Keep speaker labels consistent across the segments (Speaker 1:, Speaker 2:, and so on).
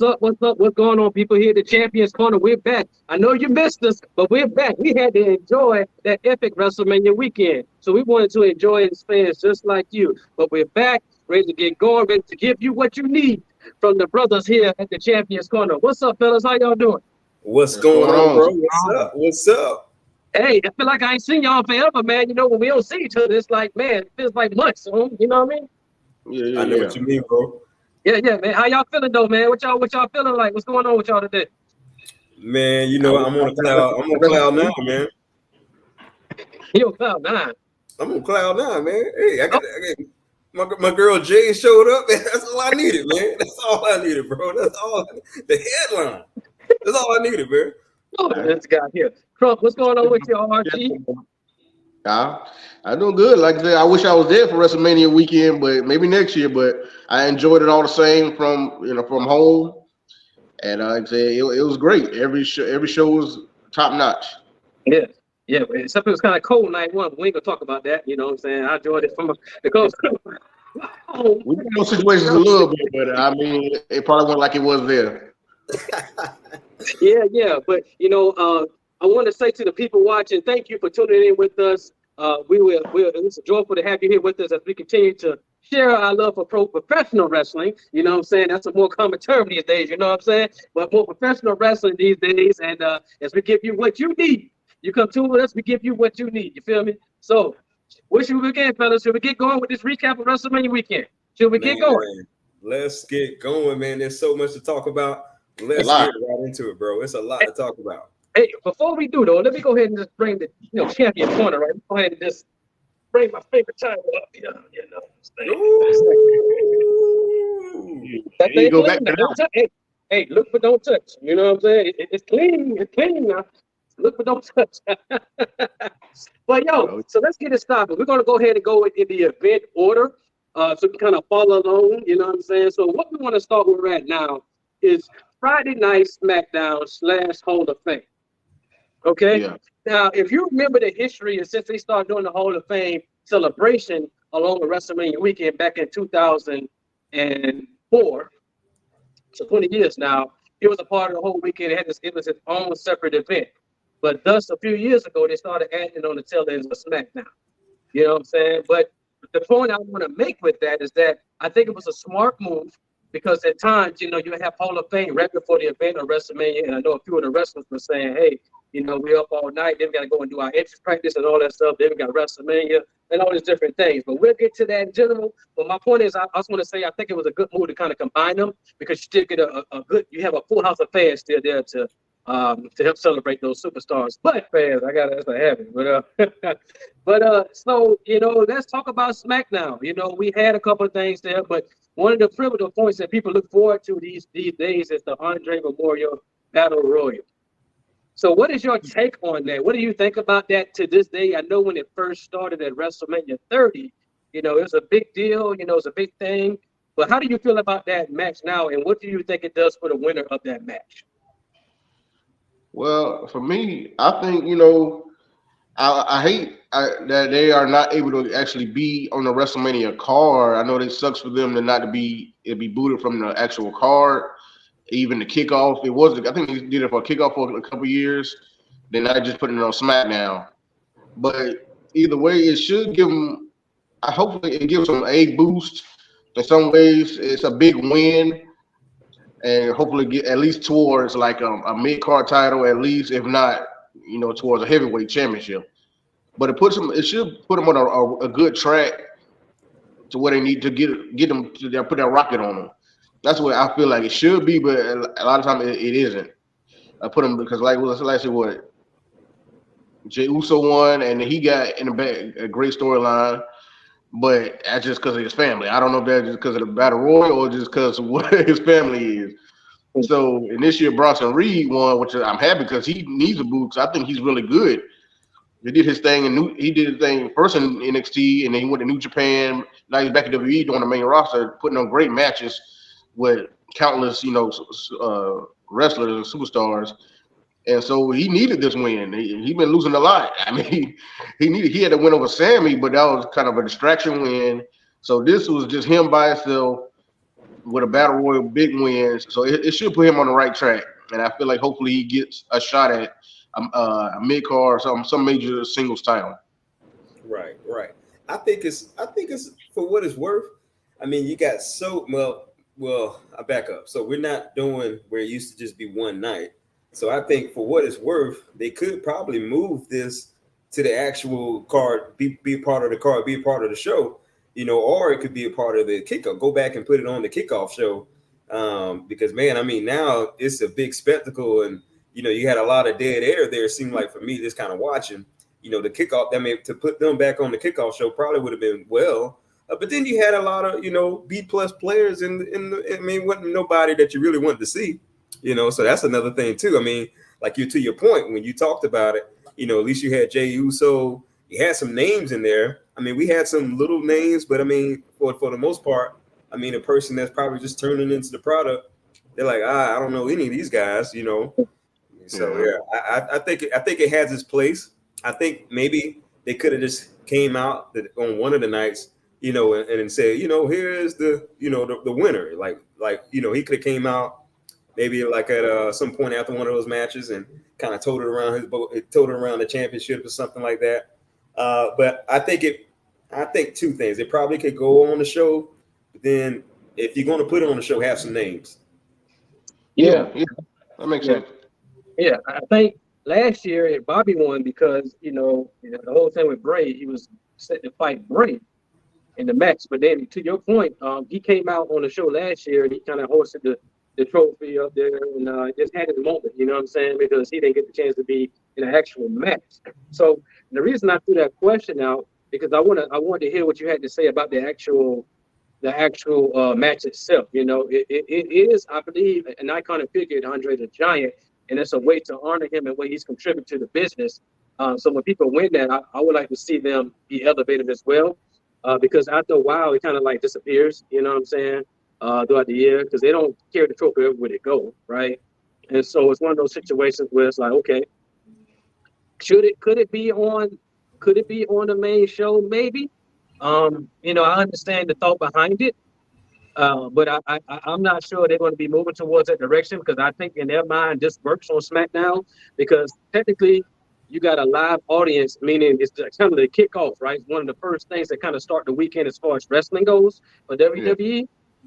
Speaker 1: up? What's up? What's going on, people? Here at the Champions Corner. We're back. I know you missed us, but we're back. We had to enjoy that epic WrestleMania weekend. So we wanted to enjoy it as fans just like you. But we're back, ready to get going, ready to give you what you need from the brothers here at the Champions Corner. What's up, fellas? How y'all doing?
Speaker 2: What's going on, bro? What's up? What's up?
Speaker 1: Hey, I feel like I ain't seen y'all forever, man. You know, when we don't see each other, it's like, man, it feels like months. You know what I mean?
Speaker 2: Yeah, I know what you mean, bro.
Speaker 1: Yeah, man. How y'all feeling though, man? What y'all feeling like? What's going on with y'all today?
Speaker 2: Man, you know, I'm on cloud nine, man.
Speaker 1: You on cloud nine?
Speaker 2: I'm on cloud nine, man. Hey, I got my girl Jay showed up, and that's all I needed, man. That's all I needed, bro. That's all. The headline. That's all I needed, man.
Speaker 1: Oh, this guy here. Trump, what's going on with you, RG?
Speaker 3: I'm doing good. Like I said, I wish I was there for WrestleMania weekend, but maybe next year. But I enjoyed it all the same from home, and like I said, it was great. Every show was top notch.
Speaker 1: Yeah, except it was kind of cold night one. We ain't gonna talk about that. You know what I'm saying? I enjoyed it from the coast.
Speaker 3: We know situations a little bit, but I mean, it probably wasn't like it was there.
Speaker 1: Yeah, but you know, I want to say to the people watching, thank you for tuning in with us. It's joyful to have you here with us as we continue to share our love for professional wrestling. You know what I'm saying? That's a more common term these days, you know what I'm saying? But more professional wrestling these days. And as we give you what you need, you come to with us, we give you what you need. You feel me? So, what should we begin, fellas? Should we get going with this recap of WrestleMania weekend? Should we get going?
Speaker 2: Let's get going, man. There's so much to talk about. Let's get right into it, bro. It's a lot to talk about.
Speaker 1: Hey, before we do though, let me go ahead and just bring the champion corner, right? Go ahead and just bring my favorite title up. Hey, look but don't touch. You know what I'm saying? It's clean. It's clean now. Look but don't touch. But so let's get it started. We're gonna go ahead and go in the event order, so we kind of follow along. You know what I'm saying? So what we want to start with right now is Friday Night Smackdown / Hall of Fame. Okay. Yeah. Now, if you remember the history, and since they started doing the Hall of Fame celebration along the WrestleMania weekend back in 2004, so 20 years now, it was a part of the whole weekend. It was its own separate event. But thus, a few years ago, they started adding on the tail ends of SmackDown. You know what I'm saying? But the point I want to make with that is that I think it was a smart move. Because at times, you have Hall of Fame right before the event of WrestleMania, and I know a few of the wrestlers were saying, hey, we're up all night, then we got to go and do our entrance practice and all that stuff, then we got WrestleMania and all these different things. But we'll get to that in general. But my point is, I just want to say I think it was a good move to kind of combine them because you still get you have a full house of fans still there to help celebrate those superstars. But fans, that's a habit. So, let's talk about SmackDown. We had a couple of things there, but one of the pivotal points that people look forward to these days is the Andre Memorial Battle Royal. So what is your take on that? What do you think about that to this day? I know when it first started at WrestleMania 30, it was a big deal, it was a big thing. But how do you feel about that match now, and what do you think it does for the winner of that match?
Speaker 3: Well, for me, I think, I hate that they are not able to actually be on the WrestleMania card. I know it sucks for them to be booted from the actual card. Even the kickoff, I think they did it for a kickoff for a couple years. Then I just put it on SmackDown. But either way, it should give them. Hopefully, it gives them a boost. In some ways, it's a big win, and hopefully get at least towards like a mid card title, at least if not, towards a heavyweight championship. But it should put them on a good track to where they need to get them to put that rocket on them. That's what I feel like it should be, but a lot of times it isn't. I put them because like I said, what Jey Uso won, and he got in the back a great storyline, but that's just because of his family. I don't know if that's just because of the Battle Royal or just because of what his family is. So, and this year Bronson Reed won, which I'm happy because he needs a boost. I think he's really good. He did his thing, and he did his thing first in NXT, and then he went to New Japan. Now he's back at WWE doing the main roster, putting on great matches with countless, wrestlers and superstars. And so he needed this win. He's been losing a lot. I mean, he had to win over Sammy, but that was kind of a distraction win. So this was just him by himself. with a battle royal, big wins. So it should put him on the right track. And I feel like hopefully he gets a shot at a mid card or some major singles title.
Speaker 2: Right. I think it's for what it's worth. I mean, you got well, I back up. So we're not doing where it used to just be one night. So I think for what it's worth, they could probably move this to the actual card, be a part of the card, be a part of the show, or it could be a part of the kickoff. Go back and put it on the kickoff show. Because man, I mean, now it's a big spectacle, and you had a lot of dead air there. It seemed like for me, just kind of watching, the kickoff. I mean, to put them back on the kickoff show probably would have been well. But then you had a lot of B+ players in the. I mean, wasn't nobody that you really wanted to see, So that's another thing too. I mean, like to your point when you talked about it, at least you had Jey Uso. You had some names in there. I mean, we had some little names, but I mean, for the most part, I mean, a person that's probably just turning into the product, they're like, I don't know any of these guys, So yeah, I think it has its place. I think maybe they could have just came out on one of the nights, and said, here is the winner. Like he could have came out maybe like at some point after one of those matches and kind of toted around the championship or something like that. But I think two things. It probably could go on the show, but then if you're going to put it on the show, have some names.
Speaker 3: Yeah, that makes sense.
Speaker 1: Yeah, I think last year Bobby won because the whole thing with Bray, he was set to fight Bray in the match. But then to your point, he came out on the show last year and he kind of hosted the trophy up there and just had his moment, you know what I'm saying? Because he didn't get the chance to be in an actual match. So the reason I threw that question out because I wanted to hear what you had to say about the actual match itself. It is, I believe, an iconic figure, Andre the Giant, and it's a way to honor him and what he's contributed to the business. So when people win that, I would like to see them be elevated as well, because after a while, it kind of like disappears, you know what I'm saying, throughout the year, because they don't carry the trophy everywhere they go, right? And so it's one of those situations where it's like, okay, could it be on the main show? Maybe. I understand the thought behind it, but I'm not sure they're going to be moving towards that direction because I think in their mind this works on SmackDown because technically you got a live audience, meaning it's kind of the kickoff, right? It's one of the first things that kind of start the weekend as far as wrestling goes for WWE. Yeah.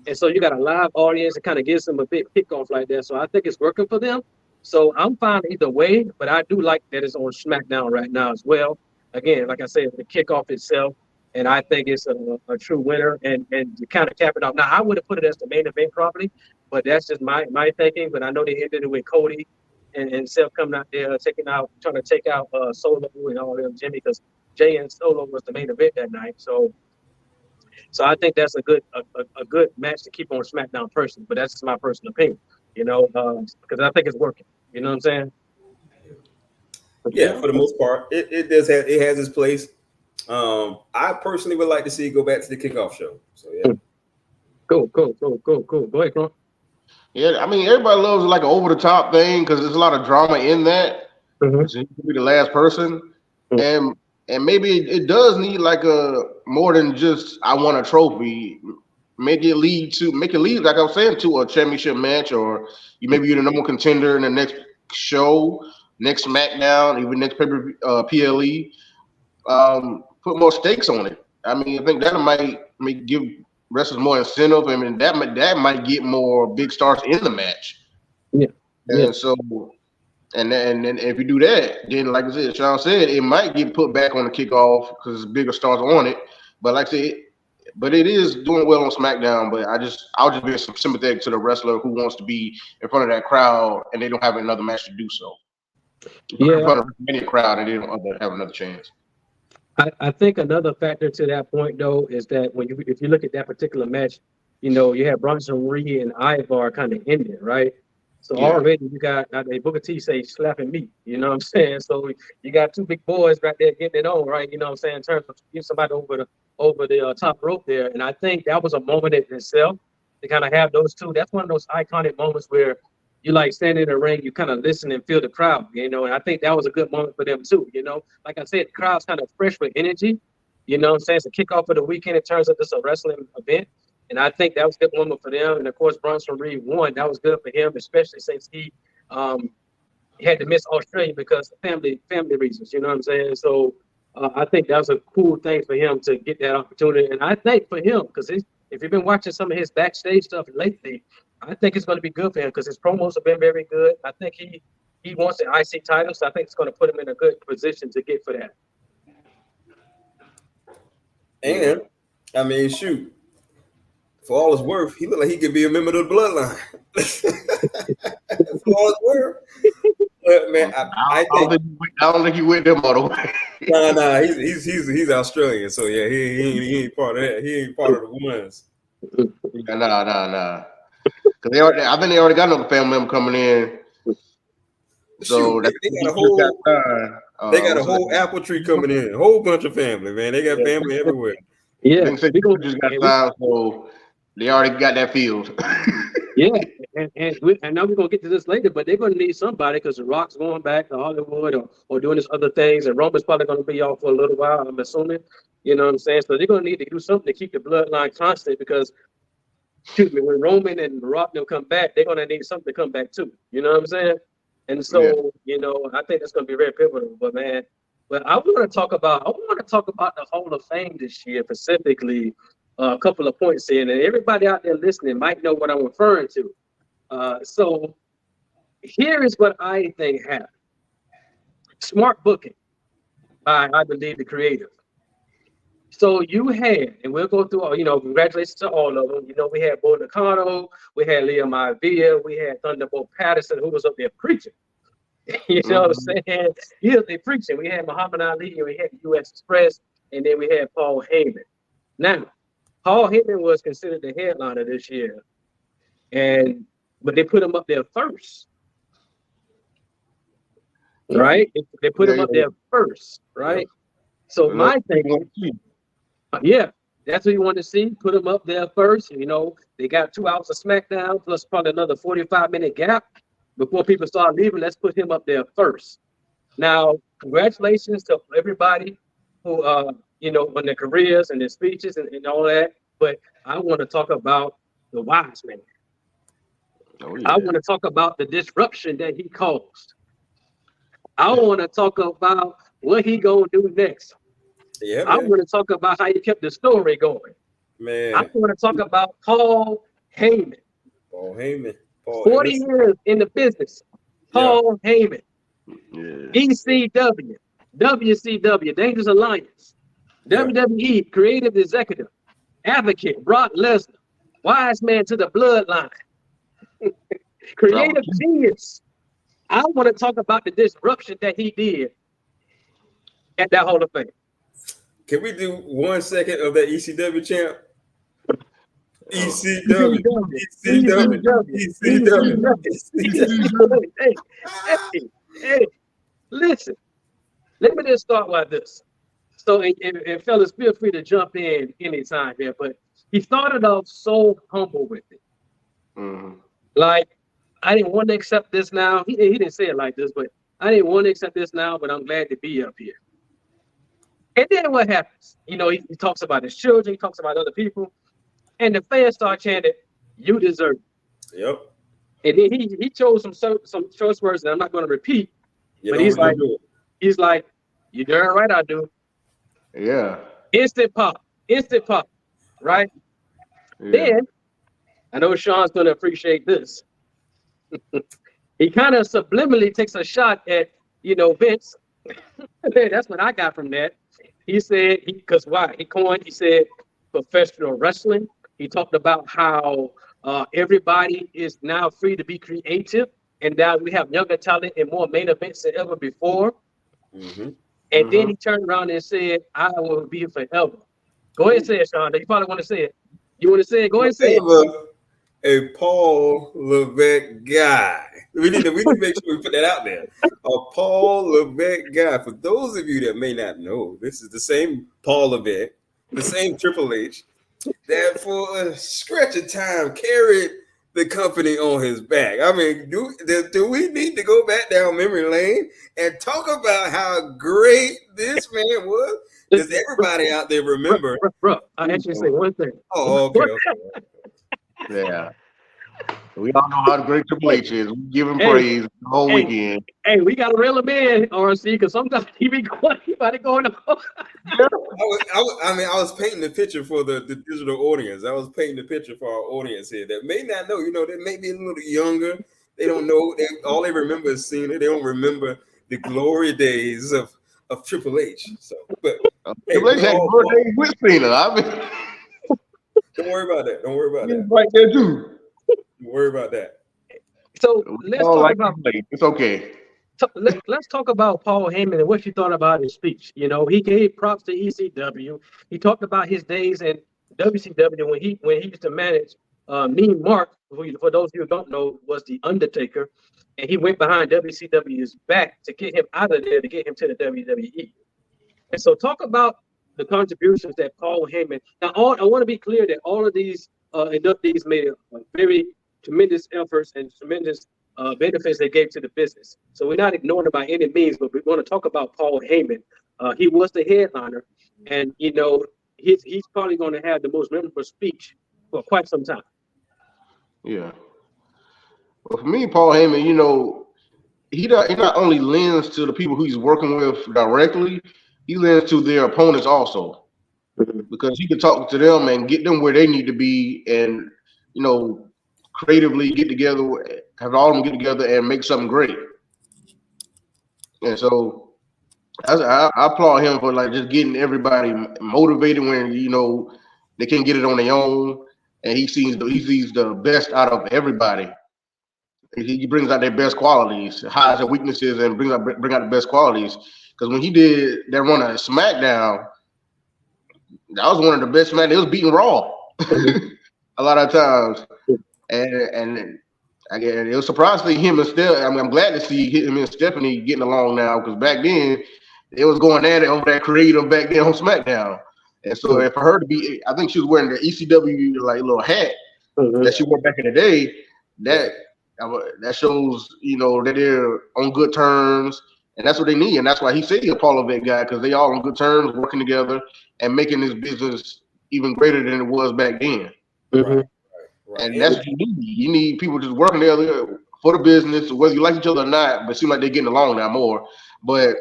Speaker 1: And so you got a live audience that kind of gives them a big kickoff like that. So I think it's working for them. So I'm fine either way, but I do like that it's on SmackDown right now as well. Again, like I said, the kickoff itself, and I think it's a true winner. And to kind of cap it off. Now, I would have put it as the main event probably, but that's just my thinking. But I know they ended it with Cody and Seth coming out there trying to take out Solo and all them, Jimmy, because Jay and Solo was the main event that night. So I think that's a good match to keep on SmackDown personally, but that's just my personal opinion, because I think it's working. You know what I'm saying?
Speaker 2: Yeah, for the most part, it has its place. I personally would like to see it go back to the kickoff show. So yeah.
Speaker 1: Cool. Go ahead, Cron.
Speaker 3: Yeah, I mean everybody loves like an over the top thing because there's a lot of drama in that. Mm-hmm. So you can be the last person, mm-hmm. and maybe it does need like a more than just I want a trophy. Make it lead like I was saying to a championship match, or maybe you're the number one contender in the next show, next SmackDown, even next PLE. Put more stakes on it. I mean, I think that might give wrestlers more incentive. I mean, that might get more big stars in the match.
Speaker 1: Yeah.
Speaker 3: And so, and then if you do that, then like I said, Sean said, it might get put back on the kickoff because bigger stars on it. But like I said, but it is doing well on SmackDown. But I'll just be sympathetic to the wrestler who wants to be in front of that crowd and they don't have another match to do so.
Speaker 1: Yeah.
Speaker 3: In front of any crowd and they don't have another chance.
Speaker 1: I think another factor to that point, though, is that if you look at that particular match, you have Bronson Reed and Ivar kind of in there, right? So already you got Booker T say slapping me, you know what I'm saying? So you got two big boys right there getting it on, right? You know what I'm saying? In terms of getting somebody over the top rope there, and I think that was a moment in itself to kind of have those two. That's one of those iconic moments where you like standing in the ring, you kind of listen and feel the crowd, and I think that was a good moment for them too, Like I said, the crowd's kind of fresh with energy, you know what I'm saying? It's a kickoff of the weekend in terms of this a wrestling event. And I think that was a good moment for them. And of course, Bronson Reed won. That was good for him, especially since he had to miss Australia because of family reasons. You know what I'm saying? So I think that was a cool thing for him to get that opportunity. And I think for him, because if you've been watching some of his backstage stuff lately, I think it's going to be good for him because his promos have been very good. I think he wants the IC title, so I think it's going to put him in a good position to get for that.
Speaker 2: And I mean, shoot, for all it's worth, he looked like he could be a member of the Bloodline. For all it's worth. But man, I
Speaker 3: don't think he went them all the way.
Speaker 2: Nah, he's Australian, so yeah, he ain't part of that. He ain't part of the ones.
Speaker 3: Nah. Because I think they already got another family member coming in. So
Speaker 2: shoot, they got a whole apple tree coming in, a whole bunch of family, man. They got family everywhere.
Speaker 1: Yeah,
Speaker 3: we just got time, so they already got that field.
Speaker 1: Yeah, and now we're gonna get to this later, but they're gonna need somebody because The Rock's going back to Hollywood or doing his other things, and Roman's probably gonna be off for a little while, I'm assuming. You know what I'm saying? So they're gonna need to do something to keep the bloodline constant because, excuse me, when Roman and The Rock will come back, they're gonna need something to come back too. You know what I'm saying? And so, you know, I think that's gonna be very pivotal. But I want to talk about the Hall of Fame this year specifically. A couple of points here, and everybody out there listening might know what I'm referring to. So here is what I think happened. Smart booking by, I believe, the creative. So you had, and we'll go through all, you know, congratulations to all of them. You know, we had Bo Nakano, we had Liam Ivia, we had Thunderbolt Patterson, who was up there preaching. You know what I'm saying? He was there preaching. We had Muhammad Ali, and we had US Express, and then we had Paul Heyman. Now, Paul Heyman was considered the headliner this year, but they put him up there first, right? They put him up there first, right? So my thing, that's what you want to see. Put him up there first. You know, they got 2 hours of SmackDown plus probably another 45-minute gap before people start leaving. Let's put him up there first. Now, congratulations to everybody who you know, on their careers and their speeches and all that. But I want to talk about the wise man. I want to talk about the disruption that he caused. I want to talk about what he gonna do next.
Speaker 2: Yeah,
Speaker 1: I want to talk about how he kept the story going.
Speaker 2: Man,
Speaker 1: I want to talk about Paul Heyman. 40 years in the business. Paul Heyman. ECW, WCW, Dangerous Alliance, WWE, Creative Executive, Advocate, Brock Lesnar, Wise Man to the Bloodline, Creative Genius. I want to talk about the disruption that he did at that Hall of Fame.
Speaker 2: Can we do 1 second of that ECW champ? ECW. Hey,
Speaker 1: listen. Let me just start like this. So, and fellas, feel free to jump in anytime here. But he started off so humble with it. Like, I didn't want to accept this now. He didn't say it like this, but I didn't want to accept this now, but I'm glad to be up here. And then what happens? You know, he talks about his children, he talks about other people, and the fans start chanting, "You deserve it."
Speaker 2: Yep.
Speaker 1: And then he chose some choice words that I'm not going to repeat. But he's like, "You darn right I do."
Speaker 3: Yeah.
Speaker 1: Instant pop, right? Yeah. Then I know Sean's going to appreciate this. He kind of subliminally takes a shot at, you know, Vince. That's what I got from that. He said, he said professional wrestling. He talked about how everybody is now free to be creative, and now we have younger talent and more main events than ever before. And then he turned around and said, "I will be here forever." Go ahead and say it, Sean. You probably want to say it. You want to say it? Go ahead and say it.
Speaker 2: A Paul Levesque guy. We need to make sure we put that out there. A Paul Levesque guy. For those of you that may not know, this is the same Paul Levesque, the same Triple H, that for a stretch of time carried the company on his back. I mean, do we need to go back down memory lane and talk about how great this man was? Does everybody out there remember?
Speaker 1: Bro, I actually say one thing.
Speaker 2: Oh, okay.
Speaker 3: Yeah. We all know how great Triple H is. We give him praise the whole weekend.
Speaker 1: Hey, we got to reel him in, RC, because sometimes he be going,
Speaker 2: I was painting the picture for the digital audience. I was painting the picture for our audience here that may not know. They may be a little younger. They don't know. All they remember is Cena. They don't remember the glory days of Triple H. So, but
Speaker 3: Triple H had glory days with Cena. I mean,
Speaker 2: don't worry about that. Don't worry about that.
Speaker 3: Right there too.
Speaker 2: Don't worry about that.
Speaker 1: So let's talk about.
Speaker 3: It's okay.
Speaker 1: Let's talk about Paul Heyman and what you thought about his speech. He gave props to ECW. He talked about his days in WCW when he used to manage Mean Mark, who, for those of you who don't know, was the Undertaker, and he went behind WCW's back to get him out of there to get him to the WWE. And so, talk about the contributions that Paul Heyman. Now, I want to be clear that all of these inductees made very tremendous efforts and tremendous benefits they gave to the business. So we're not ignoring it by any means, but we want to talk about Paul Heyman. He was the headliner, and he's probably going to have the most memorable speech for quite some time.
Speaker 3: Yeah. Well, for me, Paul Heyman, he not only lends to the people who he's working with directly, he lends to their opponents also, because he can talk to them and get them where they need to be, and creatively get together, have all of them get together and make something great. And so I applaud him for just getting everybody motivated when they can't get it on their own, and he sees the best out of everybody. He brings out their best qualities, hides their weaknesses, and bring out the best qualities. Because when he did that run of SmackDown, that was one of the best matches. It was beating Raw a lot of times. And again, it was surprising to see him and Stephanie. I'm glad to see him and Stephanie getting along now, because back then it was going at it over that creative back then on SmackDown. And so for her to be, I think she was wearing the ECW little hat that she wore back in the day. That shows that they're on good terms, and that's what they need. And that's why he said he's a Paul Levesque guy, because they all on good terms, working together and making this business even greater than it was back then.
Speaker 2: Right.
Speaker 3: And that's what you need. You need people just working together for the business, whether you like each other or not, but it seems like they're getting along now more. But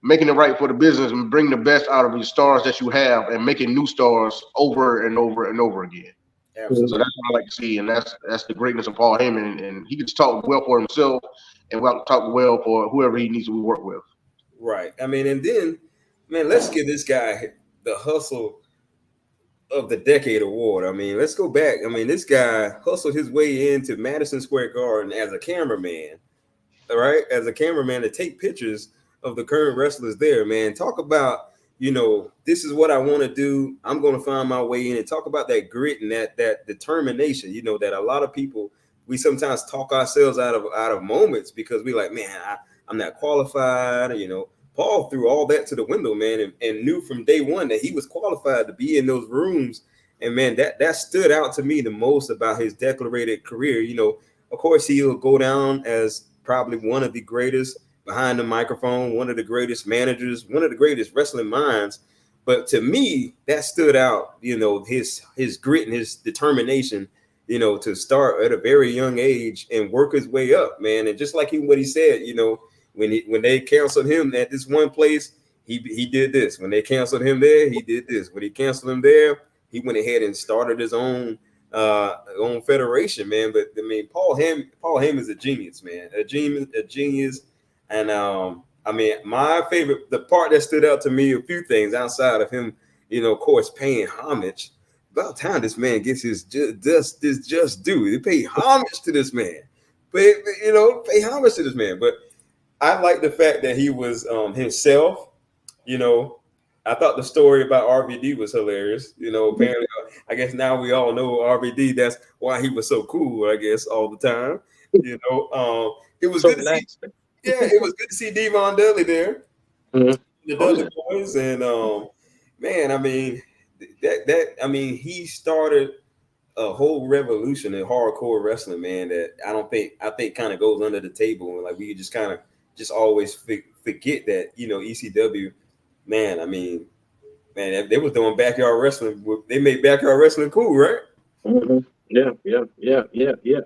Speaker 3: making it right for the business and bring the best out of the stars that you have and making new stars over and over and over again. Absolutely. So that's what I like to see, and that's the greatness of Paul Heyman. And he can talk well for himself and talk well for whoever he needs to work with.
Speaker 2: Right. I mean, and then, man, let's give this guy the hustle of the decade award. I mean, let's go back. I mean, this guy hustled his way into Madison Square Garden as a cameraman, all right? As a cameraman to take pictures of the current wrestlers there, man. Talk about, this is what I want to do. I'm going to find my way in, and talk about that grit and that determination, that a lot of people, we sometimes talk ourselves out of moments because we like, man, I'm not qualified, Paul threw all that to the window, man, and knew from day one that he was qualified to be in those rooms. And man, that stood out to me the most about his declarated career. Of course, he'll go down as probably one of the greatest behind the microphone, one of the greatest managers, one of the greatest wrestling minds. But to me, that stood out, his grit and his determination, to start at a very young age and work his way up, man. And just like what he said, when they canceled him at this one place, he did this. When they canceled him there, he did this. When he canceled him there, he went ahead and started his own federation, man. But I mean, Paul Heyman is a genius, man. A genius. And I mean, my favorite, the part that stood out to me, a few things outside of him, of course, paying homage. About time this man gets his just due. They pay homage to this man. Pay homage to this man. But I like the fact that he was himself. I thought the story about RVD was hilarious. Apparently, I guess now we all know RVD. That's why he was so cool, I guess, all the time. It was so good to see. Yeah, it was good to see Devon Dudley there. The Dudley boys. And man, I mean, he started a whole revolution in hardcore wrestling, man, that I think kind of goes under the table, and like we just kind of just always forget that, you know, ECW, man. I mean, man, they was doing backyard wrestling. They made backyard wrestling cool, right?
Speaker 1: Mm-hmm. Yeah.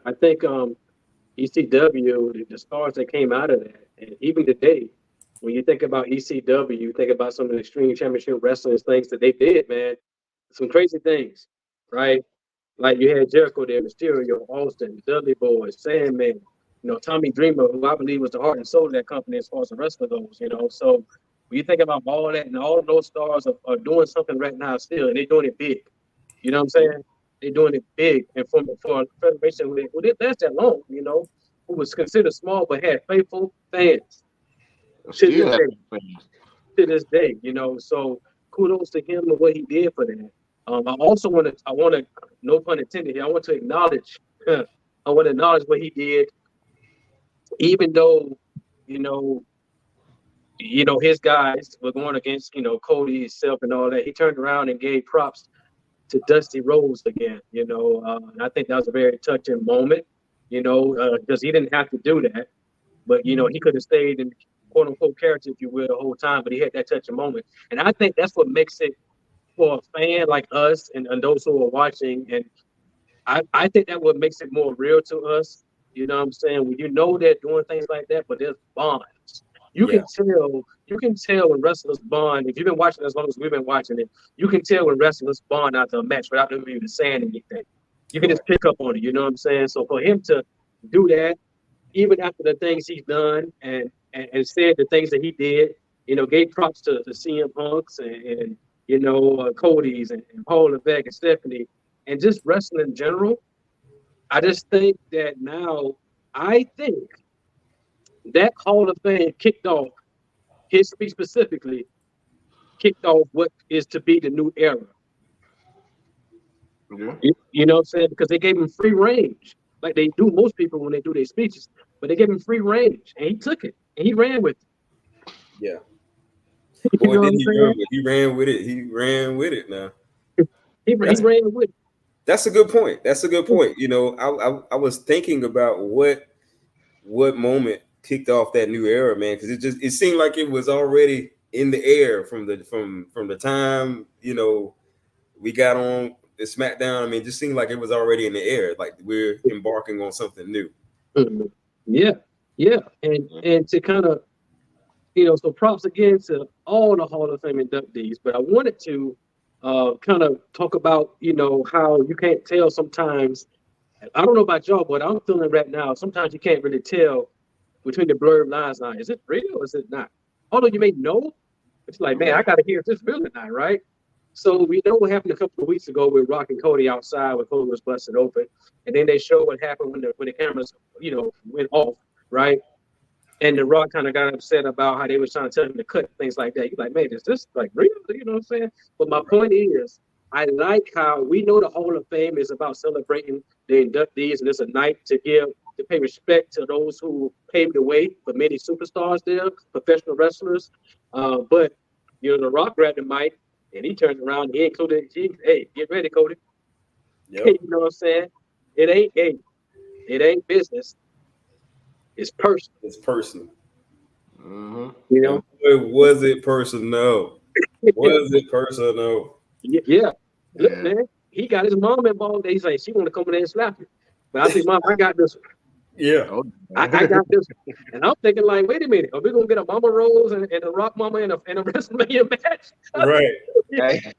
Speaker 1: I think ECW, the stars that came out of that, and even today, when you think about ECW, you think about some of the Extreme Championship Wrestling things that they did, man. Some crazy things, right? Like you had Jericho there, Mysterio, Austin, Dudley Boys, Sandman, you know, Tommy Dreamer, who I believe was the heart and soul of that company as far as the wrestler goes, you know. So when you think about all that, and all of those stars are doing something right now still, and they're doing it big. You know what I'm saying? They're doing it big, and for a federation who didn't last that long, you know, who was considered small but had faithful fans to this day, you know. So kudos to him and what he did for that. I also want to, no pun intended here, I want to acknowledge what he did, even though, you know, his guys were going against, you know, Cody himself and all that. He turned around and gave props to Dusty Rhodes again, you know, and I think that was a very touching moment, you know, because he didn't have to do that, but, you know, he could have stayed in quote unquote character, if you will, the whole time, but he had that touching moment. And I think that's what makes it for a fan like us and those who are watching. And I think that what makes it more real to us, you know what I'm saying? When you know they're doing things like that, but there's bonds. You can tell when wrestlers bond. If you've been watching as long as we've been watching it, you can tell when wrestlers bond after a match without them even saying anything. You can just pick up on it, you know what I'm saying? So for him to do that, even after the things he's done and said the things that he did, you know, gave props to CM Punks and you know, Cody's and Paul Levesque and Stephanie, and just wrestling in general. I just think that now, I think that Hall of Fame kicked off, his speech specifically, kicked off what is to be the new era.
Speaker 3: Yeah.
Speaker 1: You know what I'm saying? Because they gave him free range, like they do most people when they do their speeches, but they gave him free range, and he took it, and he ran with it.
Speaker 2: Yeah.
Speaker 1: Boy,
Speaker 2: didn't he ran with it. He ran with it now.
Speaker 1: He ran with it.
Speaker 2: That's a good point. You know, I was thinking about what moment kicked off that new era, man, because it seemed like it was already in the air from the time, you know, we got on the Smackdown. I mean, it just seemed like it was already in the air, like we're embarking on something new.
Speaker 1: Mm-hmm. Yeah, and to kind of, you know, so props again to all the Hall of Fame inductees, but I wanted to kind of talk about, you know, how you can't tell sometimes. I don't know about y'all, but I'm feeling right now, sometimes you can't really tell between the blurred lines now. Is it real or is it not? Although you may know, it's like, man, I got to hear if this real or not, right? So we know what happened a couple of weeks ago with Rock and Cody outside when Cody was busted open. And then they showed what happened when the cameras, you know, went off, right? And The Rock kind of got upset about how they was trying to tell him to cut things like that. You're like, man, is this like real? You know what I'm saying? But my point is, I like how we know the Hall of Fame is about celebrating the inductees, and it's a night to pay respect to those who paved the way for many superstars there, professional wrestlers. But you know, The Rock grabbed the mic and he turned around and he included, hey, get ready, Cody.
Speaker 2: Yep.
Speaker 1: Hey, you know what I'm saying? It ain't business. It's personal.
Speaker 2: It's personal.
Speaker 3: Mm-hmm.
Speaker 1: You know?
Speaker 2: Was it personal? Was it personal?
Speaker 1: Yeah. Look, man, he got his mom involved. He's like, she want to come in there and slap you. But I think, Mom, I got this.
Speaker 2: Yeah.
Speaker 1: I got this. And I'm thinking, like, wait a minute. Are we going to get a Mama Rose and a Rock Mama in a WrestleMania match?
Speaker 2: Right.
Speaker 3: Hey.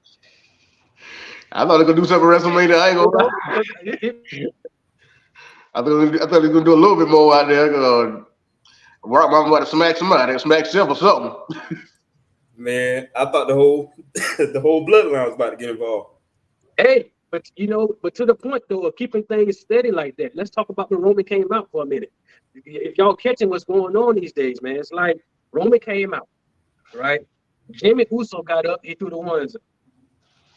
Speaker 3: I thought they were going to do something at WrestleMania. I ain't going to lie. I thought they were going to do a little bit more out there. Rock Mama about to smack somebody. Smack Seth or something.
Speaker 2: Man, I thought the whole bloodline was about to get involved.
Speaker 1: Hey, but you know, to the point though of keeping things steady like that. Let's talk about when Roman came out for a minute. If y'all catching what's going on these days, man, it's like Roman came out, right? Jimmy Uso got up, he threw the ones.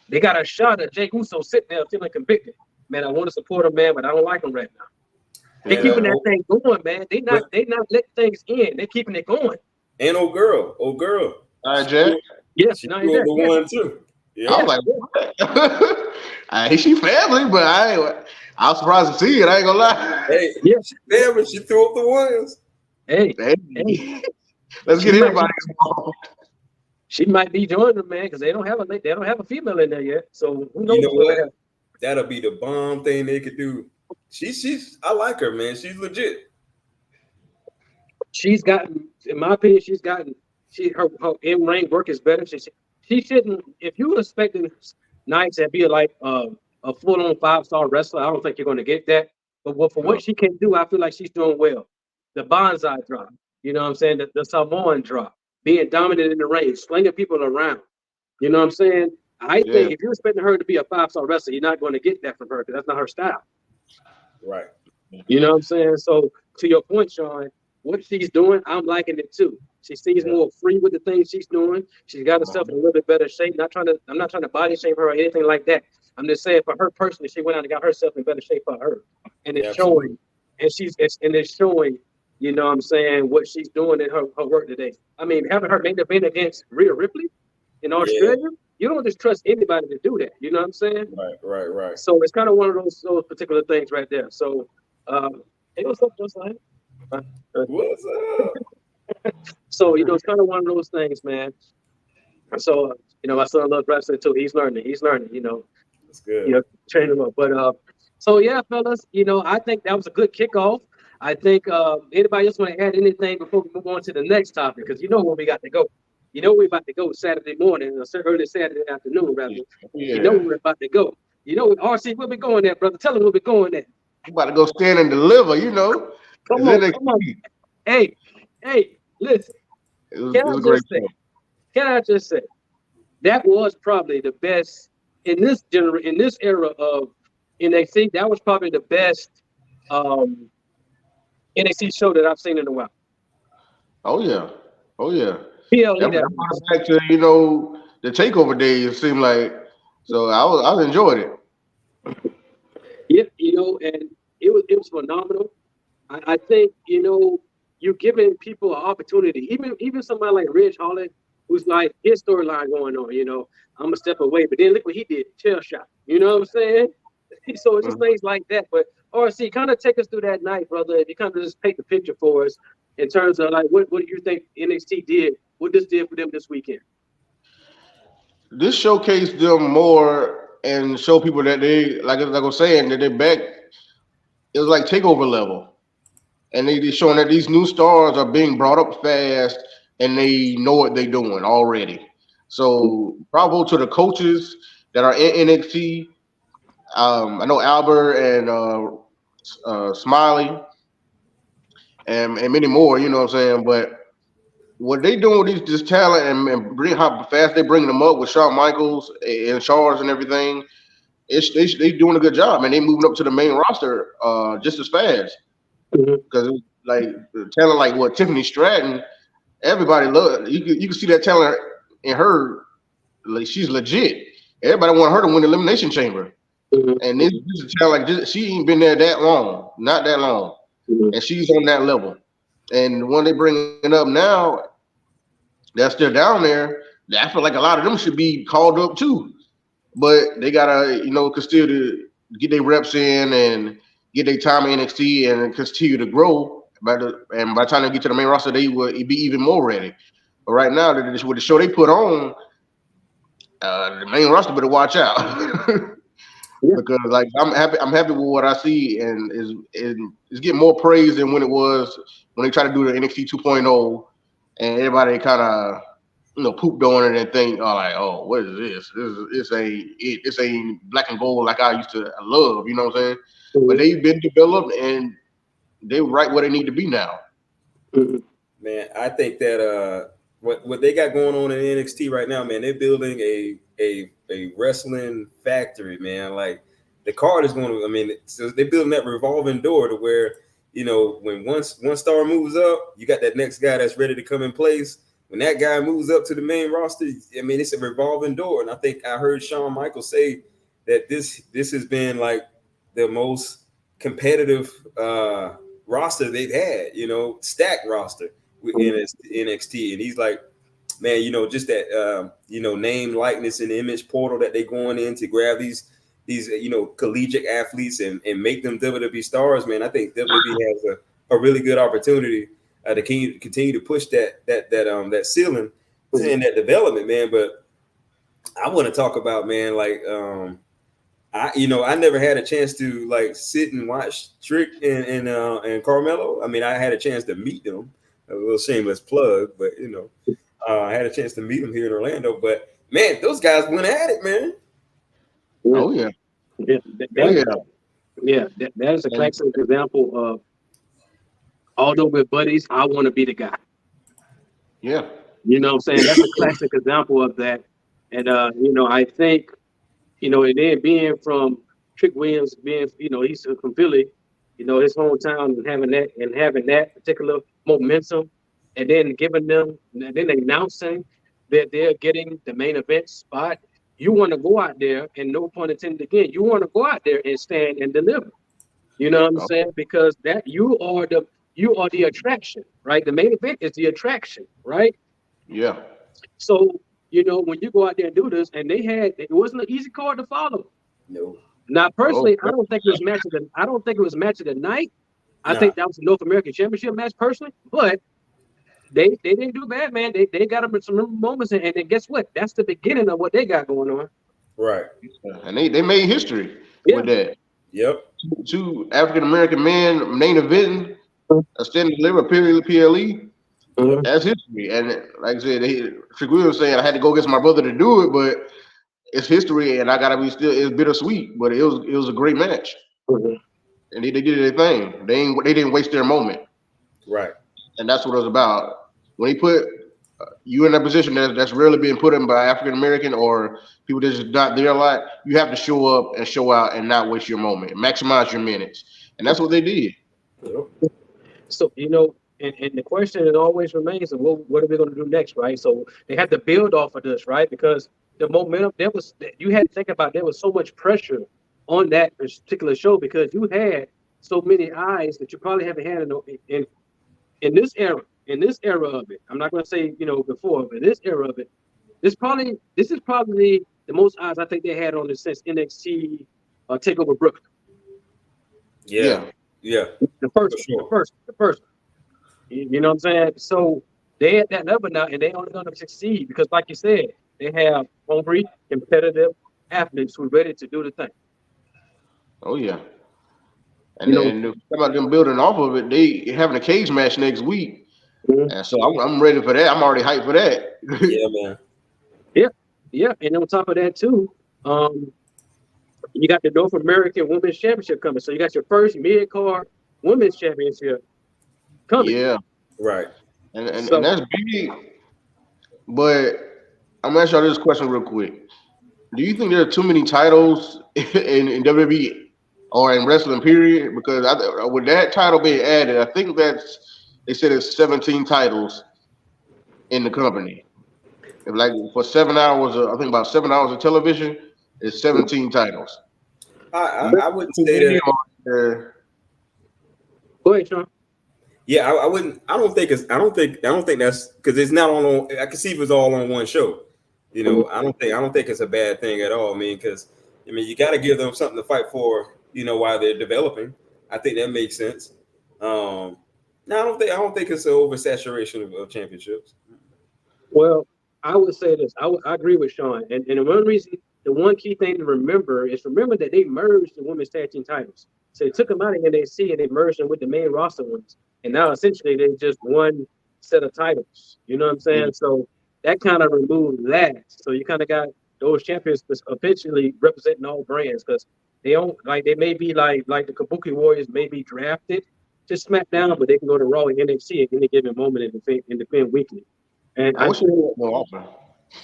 Speaker 1: They got a shot of Jay Uso sitting there feeling convicted. Man, I want to support him, man, but I don't like him right now. They're keeping that thing going, man. They not letting things in. They're keeping it going.
Speaker 2: And old girl.
Speaker 3: All right, Jack.
Speaker 1: Yes,
Speaker 2: she was the one too. Yeah.
Speaker 3: I was like, what? She family, but I was surprised to see it. I ain't gonna lie.
Speaker 2: Hey,
Speaker 1: Yeah.
Speaker 2: she family. She threw up the ones.
Speaker 1: Hey,
Speaker 3: Hey, let's get everybody involved.
Speaker 1: she might be joining them, man, because they don't have a female in there yet. So who knows
Speaker 2: You know
Speaker 1: what's gonna
Speaker 2: what?
Speaker 1: happen.
Speaker 2: That'll be the bomb thing they could do. She's I like her, man. She's legit.
Speaker 1: She's gotten, in my opinion, her in-ring work is better. She shouldn't. If you were expecting Knights to be like a full-on 5-star wrestler, I don't think you're going to get that. But for what she can do, I feel like she's doing well. The bonsai drop, you know what I'm saying? The Samoan drop, being dominant in the ring, slinging people around. You know what I'm saying? I think if you're expecting her to be a 5-star wrestler, you're not going to get that from her because that's not her style.
Speaker 2: Right.
Speaker 1: You know what I'm saying? So to your point, Sean, what she's doing, I'm liking it too. She seems more free with the things she's doing. She's got herself in a little bit better shape. I'm not trying to body shame her or anything like that. I'm just saying for her personally, she went out and got herself in better shape for her. And it's showing. And it's showing, you know what I'm saying, what she's doing in her work today. I mean, having her main event against Rhea Ripley in Australia, you don't just trust anybody to do that. You know what I'm saying?
Speaker 2: Right.
Speaker 1: So it's kind of one of those particular things right there. So hey, what's up, Justin?
Speaker 2: What's up?
Speaker 1: So, you know, it's kind of one of those things, man. So, you know, my son loves wrestling too. He's learning, you know.
Speaker 2: That's good.
Speaker 1: You know, train him up. But so yeah, fellas, you know, I think that was a good kickoff. I think anybody else want to add anything before we move on to the next topic? Because you know where we got to go. You know we're about to go Saturday morning, or early Saturday afternoon, rather.
Speaker 3: Yeah.
Speaker 1: You know we're about to go. You know, RC, where we going at, brother? Tell them where we going at.
Speaker 3: I'm about to go stand and deliver, you know.
Speaker 1: Come on. Hey, listen.
Speaker 3: It was a great show.
Speaker 1: Can I just say that was probably the best in this era of NXT? That was probably the best NXT show that I've seen in a while.
Speaker 3: Oh yeah.
Speaker 1: PLE
Speaker 3: That brought us back to, you know, the takeover days, it seemed like. So I enjoyed it.
Speaker 1: Yeah, you know, and it was phenomenal. I think, you know, you're giving people an opportunity. Even somebody like Ridge Holland, who's like his storyline going on, you know, I'm a step away. But then look what he did, chair shot. You know what I'm saying? So it's just things like that. But RC, kind of take us through that night, brother. If you kind of just paint the picture for us in terms of like what do you think NXT did? What this did for them this weekend?
Speaker 3: This showcased them more and show people that they, like I was saying, that they're back. It was like takeover level. And they showing that these new stars are being brought up fast and they know what they're doing already. So bravo to the coaches that are in NXT. I know Albert and Smiley and many more, you know what I'm saying? But what they doing with this talent and bring how fast they bringing them up with Shawn Michaels and Charles and everything, they doing a good job, and they moving up to the main roster just as fast. Because like talent like what Tiffany Stratton, everybody love. You can see that talent in her. Like she's legit. Everybody want her to win the Elimination Chamber. And this is a talent like she ain't been there that long, not that long, and she's on that level. And the one they bringing up now, that's still down there. I feel like a lot of them should be called up too, but they gotta, you know, continue to get their reps in and get their time in NXT and continue to grow. By the time they get to the main roster, they will be even more ready. But right now, with the show they put on, the main roster better watch out. Because like I'm happy with what I see, and is getting more praise than when it was when they tried to do the NXT 2.0, and everybody kind of, you know, pooped on it and think, oh, like, oh, what is this? This ain't black and gold like I used to love, you know what I'm saying? But they've been developed and they're right where they need to be now.
Speaker 2: Man, I think that what they got going on in NXT right now, man, they're building a wrestling factory, man. Like the card is going to, I mean, so they're building that revolving door to where, you know, when one star moves up, you got that next guy that's ready to come in place. When that guy moves up to the main roster, I mean, it's a revolving door. And I think I heard Shawn Michaels say that this has been like the most competitive roster they've had, you know, stacked roster with NXT. And he's like, man, just that name, likeness, and image portal that they're going in to grab these collegiate athletes and make them WWE stars, man. I think WWE has a really good opportunity to continue to push that ceiling and that development, man. But I want to talk about, man, like I never had a chance to like sit and watch Trick and Carmelo. I mean, I had a chance to meet them. A little shameless plug, but I had a chance to meet them here in Orlando. But man, those guys went at it, man.
Speaker 3: Oh yeah,
Speaker 1: that is a classic example of, although we're buddies, I want to be the guy.
Speaker 3: Yeah,
Speaker 1: you know what I'm saying? That's a classic example of that. And I think, and then being from Trick Williams, he's from Philly, his hometown, and having that particular momentum, and then announcing that they're getting the main event spot. You want to go out there, and no pun intended again, you want to go out there and stand and deliver. You know what I'm saying? Because that you are the attraction, right? The main event is the attraction, right?
Speaker 3: Yeah.
Speaker 1: So, when you go out there and do this, and it wasn't an easy card to follow.
Speaker 2: No.
Speaker 1: Now, personally, I don't think it was match of the night. I think that was a North American Championship match, personally. But they didn't do bad, man. They got them in some moments, and then guess what? That's the beginning of what they got going on.
Speaker 2: Right.
Speaker 3: And they made history with that.
Speaker 2: Yep.
Speaker 3: Two African American men main eventing, a standing deliver PLE. That's history. And like I said, Trick Williams saying I had to go against my brother to do it, but it's history, and I gotta be it's bittersweet. But it was a great match, and they did their thing. They didn't waste their moment.
Speaker 2: Right.
Speaker 3: And that's what it was about. When he put you in a position that's rarely being put in by African American or people that's just not there a lot, you have to show up and show out and not waste your moment, maximize your minutes, and that's what they did.
Speaker 1: So and the question always remains, what are we going to do next, right? So they had to build off of this, right? Because the momentum you had to think about, there was so much pressure on that particular show because you had so many eyes that you probably haven't had in this era. In this era of it, I'm not going to say before, but this era of it, this is probably the most eyes I think they had on it since NXT Takeover Brooklyn.
Speaker 2: Yeah.
Speaker 1: The first. You know what I'm saying? So they at that level now, and they only going to succeed because, like you said, they have hungry, competitive athletes who are ready to do the thing.
Speaker 3: Oh yeah. And then about them building off of it, they having a cage match next week. And so I'm ready for that. I'm already hyped for that.
Speaker 2: Yeah, man.
Speaker 1: Yeah. And on top of that too, you got the North American Women's Championship coming. So you got your first mid-card Women's Championship coming.
Speaker 3: Yeah.
Speaker 2: Right.
Speaker 3: And that's big. But I'm gonna ask y'all this question real quick. Do you think there are too many titles in WWE or in wrestling period? Because with that title being added, I think they said it's 17 titles in the company. If like for 7 hours, I think about 7 hours of television, it's 17 titles.
Speaker 2: I wouldn't say that.
Speaker 1: Go ahead, Sean.
Speaker 2: Yeah, I wouldn't. I don't think that's because it's not on. I can see if it's all on one show. I don't think it's a bad thing at all. I mean, because you got to give them something to fight for. While they're developing. I think that makes sense. No, I don't think it's an oversaturation of championships.
Speaker 1: Well, I would say this. I agree with Sean. And the one key thing to remember that they merged the women's tag team titles. So they took them out of NXT and they merged them with the main roster ones. And now essentially they're just one set of titles. You know what I'm saying? Mm-hmm. So that kind of removed that. So you kind of got those champions officially representing all brands because they don't they may be like the Kabuki Warriors may be drafted to SmackDown, but they can go to Raw and NXT at any given moment and defend weekly. And I think more often.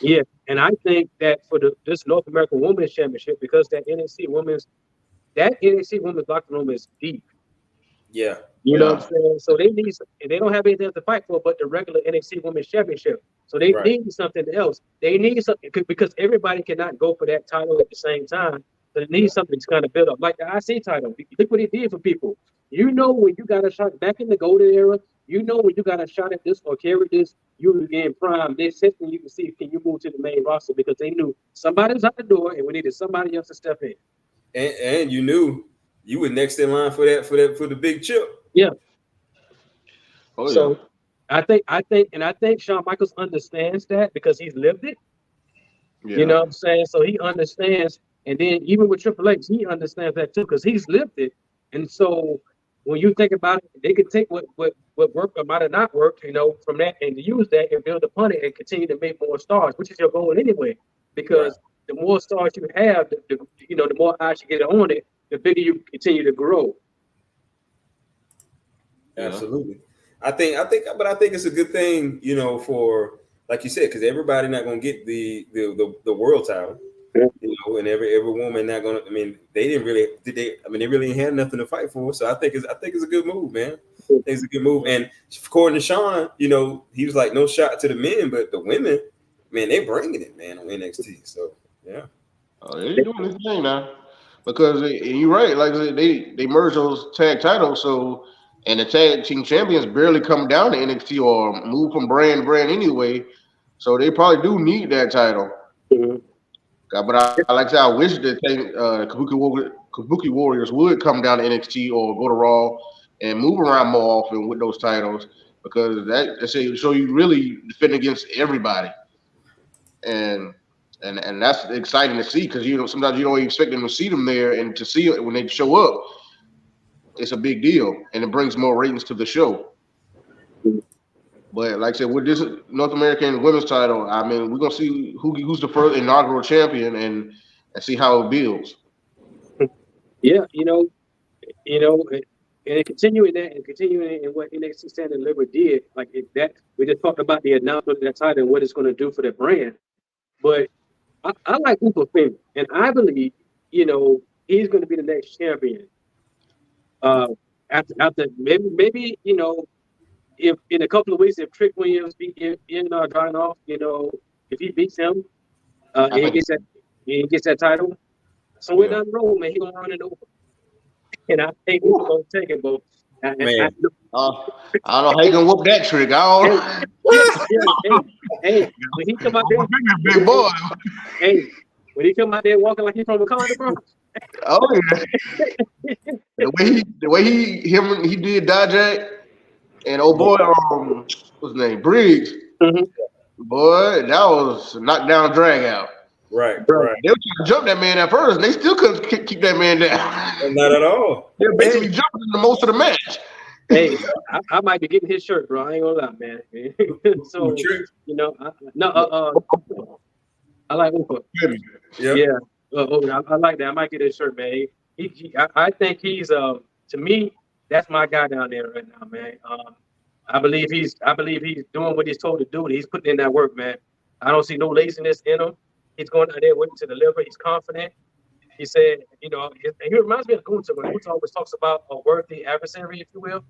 Speaker 1: Yeah, and I think that for this North American Women's Championship, because that NXT Women's locker room is deep.
Speaker 2: Yeah.
Speaker 1: You know what I'm saying? So they don't have anything else to fight for but the regular NXT Women's Championship. So they need something else. They need something because everybody cannot go for that title at the same time. but it needs something to kind of build up. Like the IC title, look what he did for people. You know when you got a shot back in the golden era, you know when you got a shot at this or carry this, you was getting prime. They said you can see can you move to the main roster because they knew somebody was at the door and we needed somebody else to step in.
Speaker 2: And you knew you were next in line for the big chip.
Speaker 1: Yeah.
Speaker 3: Oh,
Speaker 1: so I think Shawn Michaels understands that because he's lived it.
Speaker 3: yeah.
Speaker 1: You know what I'm saying? So he understands, and then even with Triple H, he understands that too because he's lived it. And so when you think about it, they can take what worked or might have not worked, from that and use that and build upon it and continue to make more stars, which is your goal anyway. Because the more stars you have, the more eyes you get on it, the bigger you continue to grow.
Speaker 2: Absolutely. I think it's a good thing, for like you said, because everybody not gonna get the world title, and every woman not gonna. I mean, they didn't really they really had nothing to fight for. So I think it's a good move, man. It's a good move. And according to Shawn, he was like no shot to the men, but the women, man, they bringing it, man, on NXT. So yeah,
Speaker 3: they're doing this thing now because you're right. Like they merged those tag titles, so. And the tag team champions barely come down to NXT or move from brand to brand anyway. So they probably do need that title.
Speaker 1: Mm-hmm.
Speaker 3: But I like to say, I wish that Kabuki Warriors would come down to NXT or go to Raw and move around more often with those titles because that's so you really defend against everybody. And that's exciting to see because sometimes you don't expect them to see them there and to see it when they show up. It's a big deal, and it brings more ratings to the show. But like I said, with this North American women's title, I mean, we're gonna see who's the first inaugural champion and see how it builds.
Speaker 1: Yeah, and continuing in what NXT Stand and Deliver did, like that we just talked about the announcement of that title and what it's going to do for the brand. But I like Femi, and I believe he's going to be the next champion. After maybe if in a couple of weeks if Trick Williams beat drying off, if he beats him, he gets that title. Somewhere down the road, man, he gonna run it over. And I think he's gonna take it, but
Speaker 3: I don't know how you gonna whoop that Trick. I don't.
Speaker 1: Hey, when he come out there,
Speaker 3: big boy.
Speaker 1: Hey, when he come out there walking like he's from Wakanda, bro.
Speaker 3: Oh yeah. the way he did Dijak and boy, what's his name? Briggs.
Speaker 1: Mm-hmm.
Speaker 3: Boy, that was a knockdown drag out.
Speaker 2: Right.
Speaker 3: They were trying to jump that man at first, and they still couldn't keep that man down.
Speaker 2: Not at all.
Speaker 3: They're basically jumping in the most of the match.
Speaker 1: Hey, I might be getting his shirt, bro. I ain't gonna lie, man. So I like Upa. Yeah. I like that. I might get his shirt, man. I think he's to me, that's my guy down there right now, man. I believe he's doing what he's told to do. He's putting in that work, man. I don't see no laziness in him. He's going out there waiting to deliver. He's confident. He said, he reminds me of Gunther when Gunther always talks about a worthy adversary, if you will.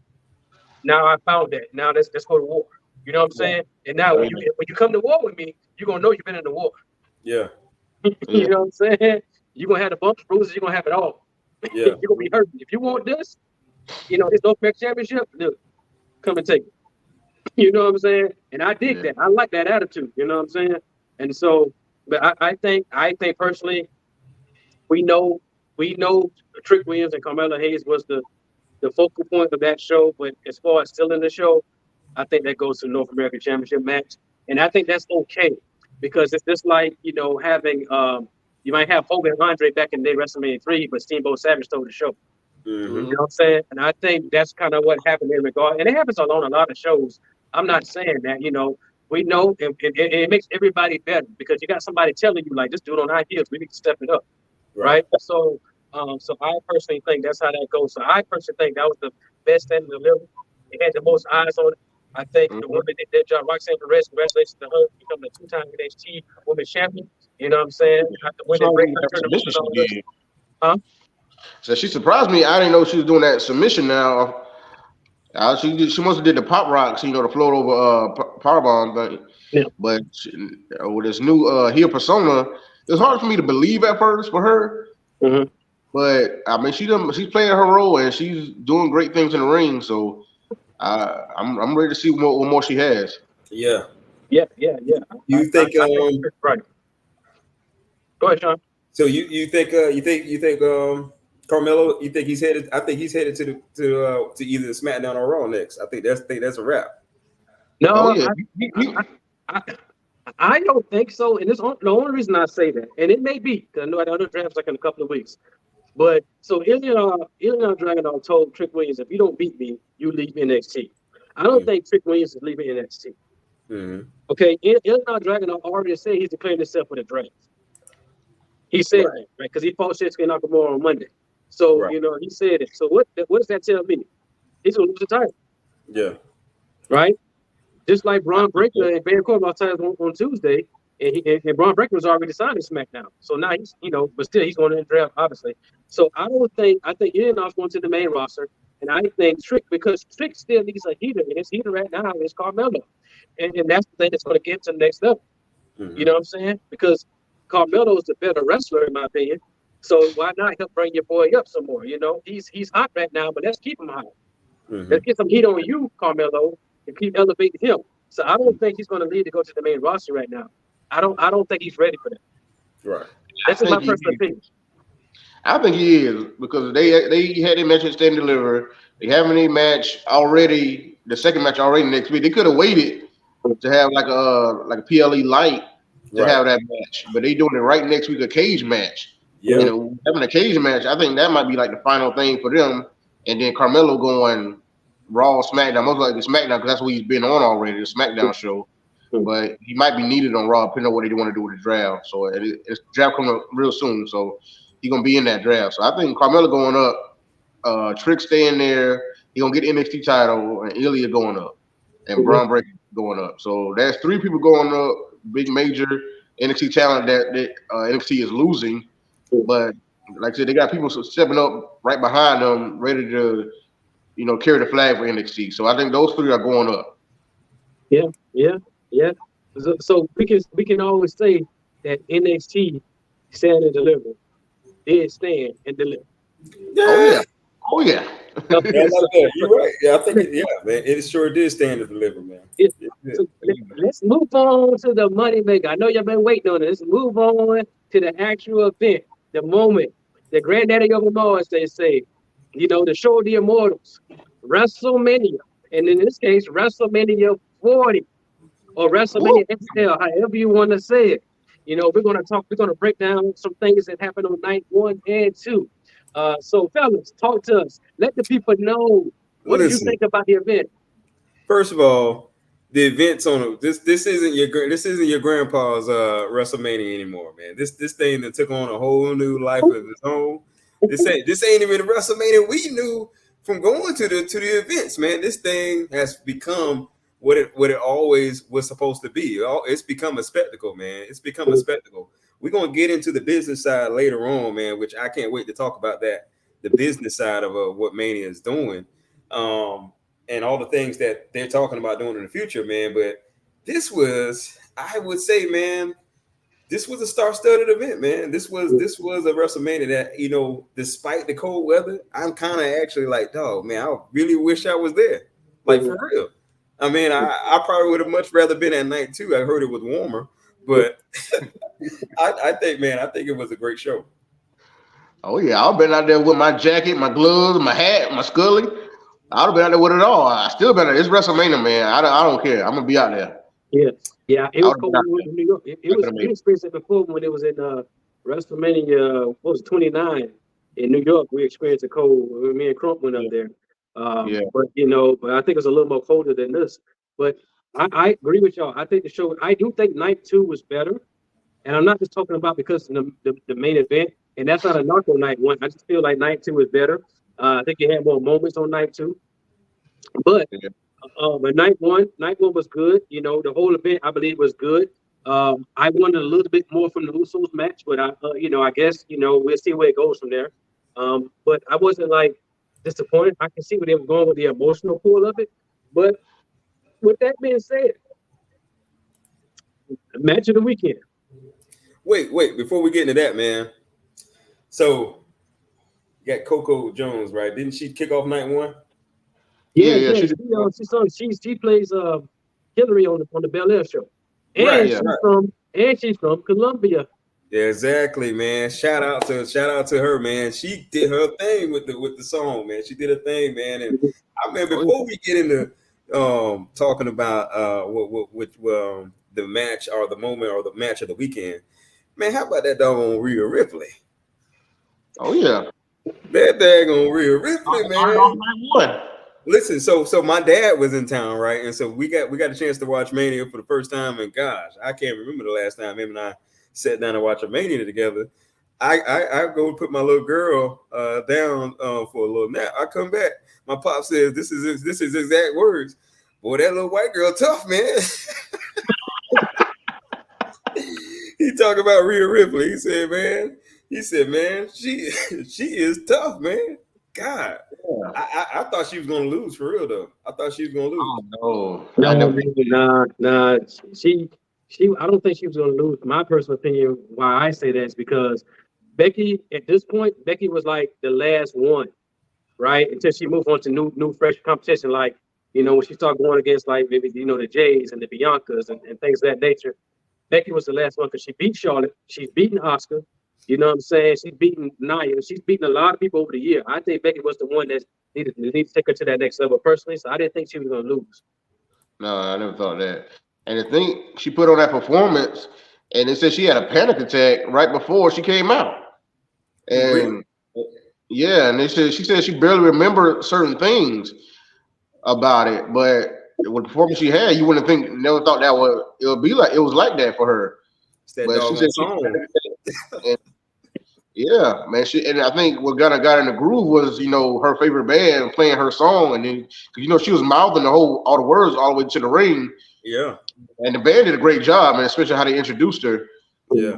Speaker 1: Now I found that. Now let's go to war. You know what I'm saying? And now when you come to war with me, you're gonna know you've been in the war.
Speaker 2: Yeah.
Speaker 1: You know what I'm saying? You're gonna have the bumps, bruises, you're gonna have it all.
Speaker 2: Yeah.
Speaker 1: You're gonna be hurting. If you want this, this North American Championship, look, come and take it. You know what I'm saying? And I dig that. I like that attitude. You know what I'm saying? And so, but I think personally, we know Trick Williams and Carmella Hayes was the focal point of that show. But as far as still in the show, I think that goes to the North American Championship match, and I think that's okay because it's just like having you might have Hogan and Andre back in the day WrestleMania 3, but Steamboat Savage stole the show.
Speaker 2: Mm-hmm.
Speaker 1: You know what I'm saying? And I think that's kind of what happened in regard, and it happens on a lot of shows. I'm not saying that, we know, and it makes everybody better because you got somebody telling you like, this dude on high heels, we need to step it up, right? So I personally think that's how that goes. So I personally think that was the best thing to deliver. It had the most eyes on it. I think the woman did that job. Roxanne Perez, congratulations to her becoming a 2-time NXT Women's Champion. You know what I'm saying?
Speaker 3: So she surprised me. I didn't know she was doing that submission now. She must have did the pop rocks, the float over powerbomb thing.
Speaker 1: Yeah.
Speaker 3: But with this new heel persona, it was hard for me to believe at first for her
Speaker 1: Mm-hmm.
Speaker 3: But I mean, she's playing her role and she's doing great things in the ring. So I'm ready to see what more she has.
Speaker 2: Yeah.
Speaker 1: Yeah.
Speaker 2: You think
Speaker 1: I think Trick's right. Go ahead, Sean.
Speaker 2: so you think Carmelo, you think he's headed, I think he's headed to either SmackDown or Raw next. I think that's a wrap.
Speaker 3: Oh
Speaker 1: No,
Speaker 3: yeah,
Speaker 1: I, I don't think so. And the only reason I say that, and it may be, because I know the other draft's like in a couple of weeks. But so Ilya Dragunov told Trick Williams, if you don't beat me, you leave NXT. I don't think Trick Williams is leaving NXT.
Speaker 2: Mm-hmm.
Speaker 1: Okay, Ilya Dragunov already said he's declaring himself for the draft. He said that, right? Because he fought Shinsuke Nakamura on Monday. So, he said it. So what does that tell me? He's going to lose the title.
Speaker 2: Yeah.
Speaker 1: Right? Just like Braun Breaker and Baron Corbin lost titles on Tuesday, and Braun Breaker was already signed to SmackDown. So now he's, but still he's going to the draft, obviously. So I think Ilyanov's going to the main roster, and I think because Trick still needs a heater, and his heater right now is Carmelo. And that's the thing that's going to get him to the next level.
Speaker 2: Mm-hmm.
Speaker 1: You know what I'm saying? Because Carmelo is the better wrestler, in my opinion. So why not help bring your boy up some more? He's hot right now, but let's keep him hot.
Speaker 2: Mm-hmm.
Speaker 1: Let's get some heat on you, Carmelo, and keep elevating him. So I don't think he's going to leave to go to the main roster right now. I don't think he's ready for that.
Speaker 2: Right.
Speaker 1: That's my personal opinion.
Speaker 3: I think he is because they had a match at Stand and Deliver. They have a match already, the second match already next week. They could have waited to have like a PLE light to have that match, but they doing it right next week, a cage match.
Speaker 2: Yeah.
Speaker 3: Having a cage match, I think that might be like the final thing for them. And then Carmelo going Raw, SmackDown, most likely SmackDown because that's what he's been on already, the SmackDown show. But he might be needed on Raw, depending on what they want to do with the draft. So it's draft coming up real soon, so he's gonna be in that draft. So I think Carmelo going up, Trick staying there. He gonna get the NXT title, and Ilya going up, and Braun Breaker going up. So there's 3 people going up, big major NXT talent that NXT is losing. But like I said, they got people stepping up right behind them, ready to carry the flag for NXT. So I think those 3 are going up.
Speaker 1: Yeah. So we can always say that NXT stand and deliver. Did stand and deliver.
Speaker 3: Oh yeah.
Speaker 2: You're right. Yeah, I think man, it sure did stand to deliver, man.
Speaker 1: So let's move on to the money maker. I know you've been waiting on it. Let's move on to the actual event, the moment, the granddaddy of them all, as they say. The show of the immortals, WrestleMania, and in this case, WrestleMania 40 or WrestleMania XL, however you want to say it. We're going to break down some things that happened on night 1 and 2. So, fellas, talk to us. Let the people know what did you think about the event.
Speaker 2: First of all, the events on this isn't your grandpa's WrestleMania anymore, man. This thing that took on a whole new life of its own. This ain't even the WrestleMania we knew from going to the events, man. This thing has become what it always was supposed to be. It's become a spectacle, man. It's become a spectacle. We're gonna get into the business side later on, man, which I can't wait to talk about that. The business side of what Mania is doing, and all the things that they're talking about doing in the future, man. But this was, I would say, man, this was a star-studded event, man. This was a WrestleMania that, despite the cold weather, I'm kind of actually like, dog, man, I really wish I was there, like for real. I mean, I probably would have much rather been at night too. I heard it was warmer, but I think it was a great show.
Speaker 3: Oh yeah, I've been out there with my jacket, my gloves, my hat, my Scully. I'd have been out there with it all. I still been there. It's WrestleMania, man. I don't care. I'm gonna be out there.
Speaker 1: Yeah. It was cold in New York. We experienced it before when it was in WrestleMania. What was it, 29 in New York? We experienced it cold. Me and Crump went up there. But I think it's a little more colder than this. But I agree with y'all. I think the show. I do think night 2 was better, and I'm not just talking about because of the main event. And that's not a knock on night 1. I just feel like night 2 is better. I think you had more moments on night 2. But night one was good. The whole event I believe was good. I wanted a little bit more from the Usos match, but I guess we'll see where it goes from there. But I wasn't like disappointed. I can see where they were going with the emotional pull of it. But with that being said, match of the weekend.
Speaker 2: Wait, before we get into that, man. So you got Coco Jones, right? Didn't she kick off night one?
Speaker 1: Yeah. She plays Hillary on the Bel Air show, and she's from Colombia.
Speaker 2: Yeah, exactly, man. Shout out to her, man. She did her thing with the song, man. She did her thing, man. And I remember before we get into talking about the match or the moment or the match of the weekend, man, how about that doggone Rhea Ripley?
Speaker 3: Oh yeah,
Speaker 2: that daggone Rhea Ripley, man. Listen, so my dad was in town, right? And so we got a chance to watch Mania for the first time, and gosh, I can't remember the last time him and I sat down and watched a Mania together. I go put my little girl down for a little nap. I come back. My pop says, this is exact words. Boy, that little white girl tough, man. He talked about Rhea Ripley. He said, man, she is tough, man. God, yeah. I thought she was gonna lose for real though. I thought she was gonna lose.
Speaker 1: Oh, no. Nah. She. I don't think she was gonna lose. My personal opinion, why I say that is because Becky, at this point, Becky was like the last one, right? Until she moved on to new fresh competition, like when she started going against like maybe the Jays and the Biancas and things of that nature. Becky was the last one because she beat Charlotte. She's beaten Asuka. You know what I'm saying? She's beaten Nia. She's beaten a lot of people over the year. I think Becky was the one that needed to take her to that next level personally. So I didn't think she was going to lose.
Speaker 3: No, I never thought that. And the thing she put on that performance, and it said she had a panic attack right before she came out. And yeah, and she said she barely remembered certain things about it, but with the performance she had, you wouldn't think, never thought that it would be like it was like that for her. But she said yeah, man. And I think what got in the groove was, her favorite band playing her song, and then she was mouthing all the words all the way to the ring.
Speaker 2: Yeah,
Speaker 3: and the band did a great job, man, especially how they introduced her.
Speaker 2: Yeah,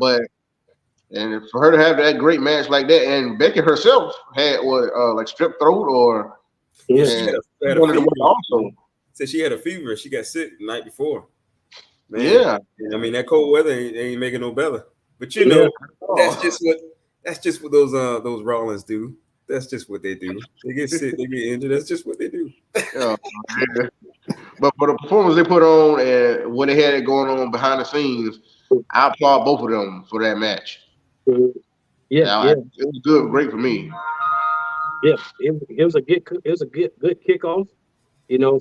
Speaker 3: and for her to have that great match like that, and Becky herself had like strep throat or
Speaker 2: she had a fever. Also. Said she had a fever. She got sick the night before. Man,
Speaker 3: yeah,
Speaker 2: I mean that cold weather ain't making no better. But that's just what those Rollins do. That's just what they do. They get sick, they get injured. That's just what they do.
Speaker 3: Yeah. But for the performance they put on and what they had going on behind the scenes, I applaud both of them for that match.
Speaker 1: Yeah,
Speaker 3: it was good, great for me.
Speaker 1: Yeah, it was a good kickoff.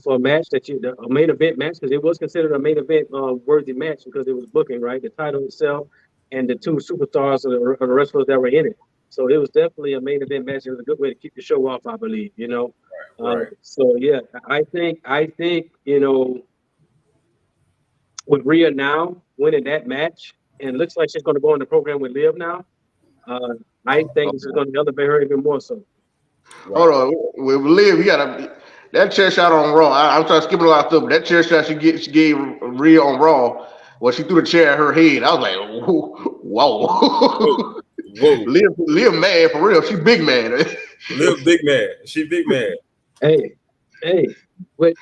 Speaker 1: For a match a main event match, because it was considered a main event worthy match because it was booking, right? The title itself and the two superstars of the wrestlers that were in it. So it was definitely a main event match. It was a good way to keep the show off, I believe,
Speaker 2: Right.
Speaker 1: So yeah, I think, with Rhea now winning that match, and it looks like she's going to go on the program with Liv now, I think this is going to elevate her even more so.
Speaker 3: Right. Hold on, with Liv, you got that chair shot on Raw. I'm trying to skip a lot of stuff, but that chair shot she gave Rhea on Raw, well, she threw the chair at her head. I was like, whoa. Liv mad for real. She big mad.
Speaker 2: Liv big mad. She big mad.
Speaker 1: Hey. But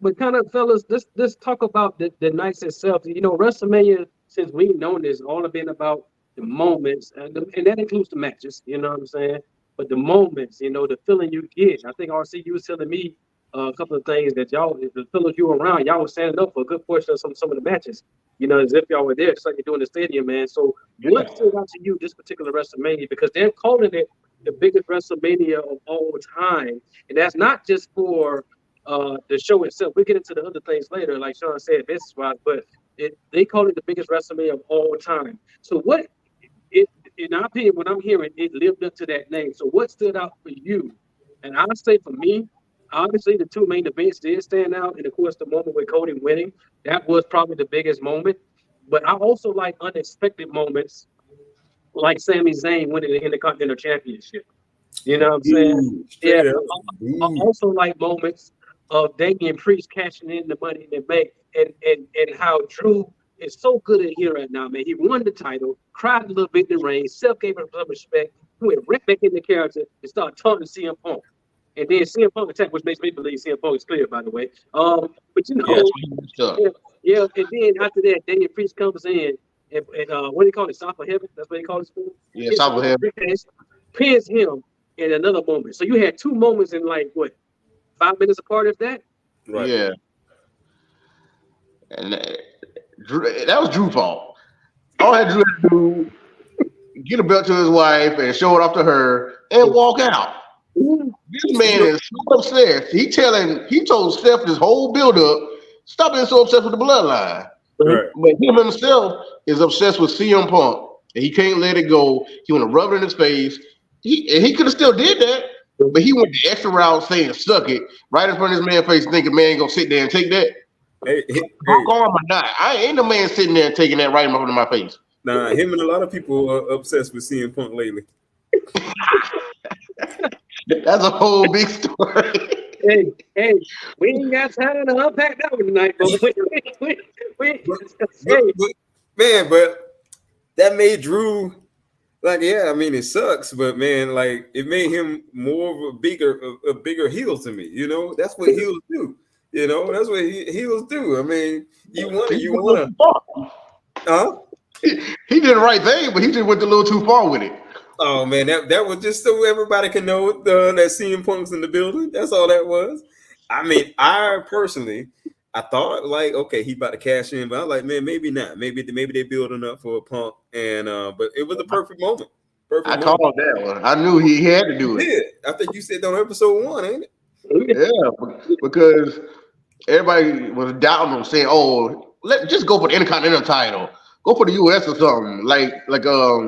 Speaker 1: but kind of fellas, let's talk about the nights itself. WrestleMania, since we've known this, all been about the moments, and that includes the matches. You know what I'm saying? But the moments, the feeling you get. I think RC, you was telling me a couple of things that the fellas you were around, y'all was standing up for a good portion of some of the matches. As if y'all were there, just like you do in the stadium, man. So what stood out to you this particular WrestleMania? Because they're calling it the biggest WrestleMania of all time, and that's not just for the show itself. We'll get into the other things later, like Sean said, business wise, but they call it the biggest WrestleMania of all time. So what, in our opinion, what I'm hearing, it lived up to that name. So what stood out for you? And I'll say for me, obviously the two main events did stand out, and of course the moment with Cody winning, that was probably the biggest moment. But I also like unexpected moments, like Sami Zayn winning the Intercontinental Championship. You know what I'm saying? I also like moments of Damian Priest cashing in the Money in the Bank, and how Drew is so good at here right now, man. He won the title, cried a little bit in the ring, Seth gave him some respect, he went right back in the character and started taunting CM Punk. And then CM Punk attack, which makes me believe CM Punk is clear, by the way. But and then after that, Damian Priest comes in and what do you call it? South of Heaven. That's what he called it.
Speaker 3: Yeah, South of Heaven.
Speaker 1: Pins him in another moment. So you had 2 moments in like what 5 minutes apart of that.
Speaker 2: Right.
Speaker 3: Yeah. And that was Drew's fault. All had Drew to do get a belt to his wife and show it off to her and walk out. This man is so obsessed. He told Steph this whole build up, stop being so obsessed with the bloodline.
Speaker 2: Right.
Speaker 3: But him himself is obsessed with CM Punk. And he can't let it go. He want to rub it in his face. He could have still did that, but he went the extra route saying suck it right in front of his man's face, thinking man ain't gonna sit there and take that.
Speaker 2: Hey.
Speaker 3: How arm or not? I ain't no man sitting there and taking that right in front of my face.
Speaker 2: Nah, him and a lot of people are obsessed with CM Punk lately.
Speaker 3: That's a whole big story.
Speaker 1: Hey, we ain't got time to unpack that one tonight, but
Speaker 2: but that made Drew like, yeah, I mean, it sucks, but man, like it made him more of a bigger heel to me. You know, that's what heels do. You know, that's what heels do. I mean, you want to, huh?
Speaker 3: He did the right thing, but he just went a little too far with it.
Speaker 2: Oh man, that was just so everybody can know that CM Punk's in the building. That's all that was. I mean, I thought like, okay, he about to cash in, but I was like, man, maybe not. Maybe they building up for a Punk, and but it was a perfect moment.
Speaker 3: I called that one. I knew he had to do it.
Speaker 2: Yeah, I think you said on episode 1, ain't it?
Speaker 3: Yeah, because everybody was doubting him, saying, "Oh, just go for the Intercontinental title, go for the US or something," like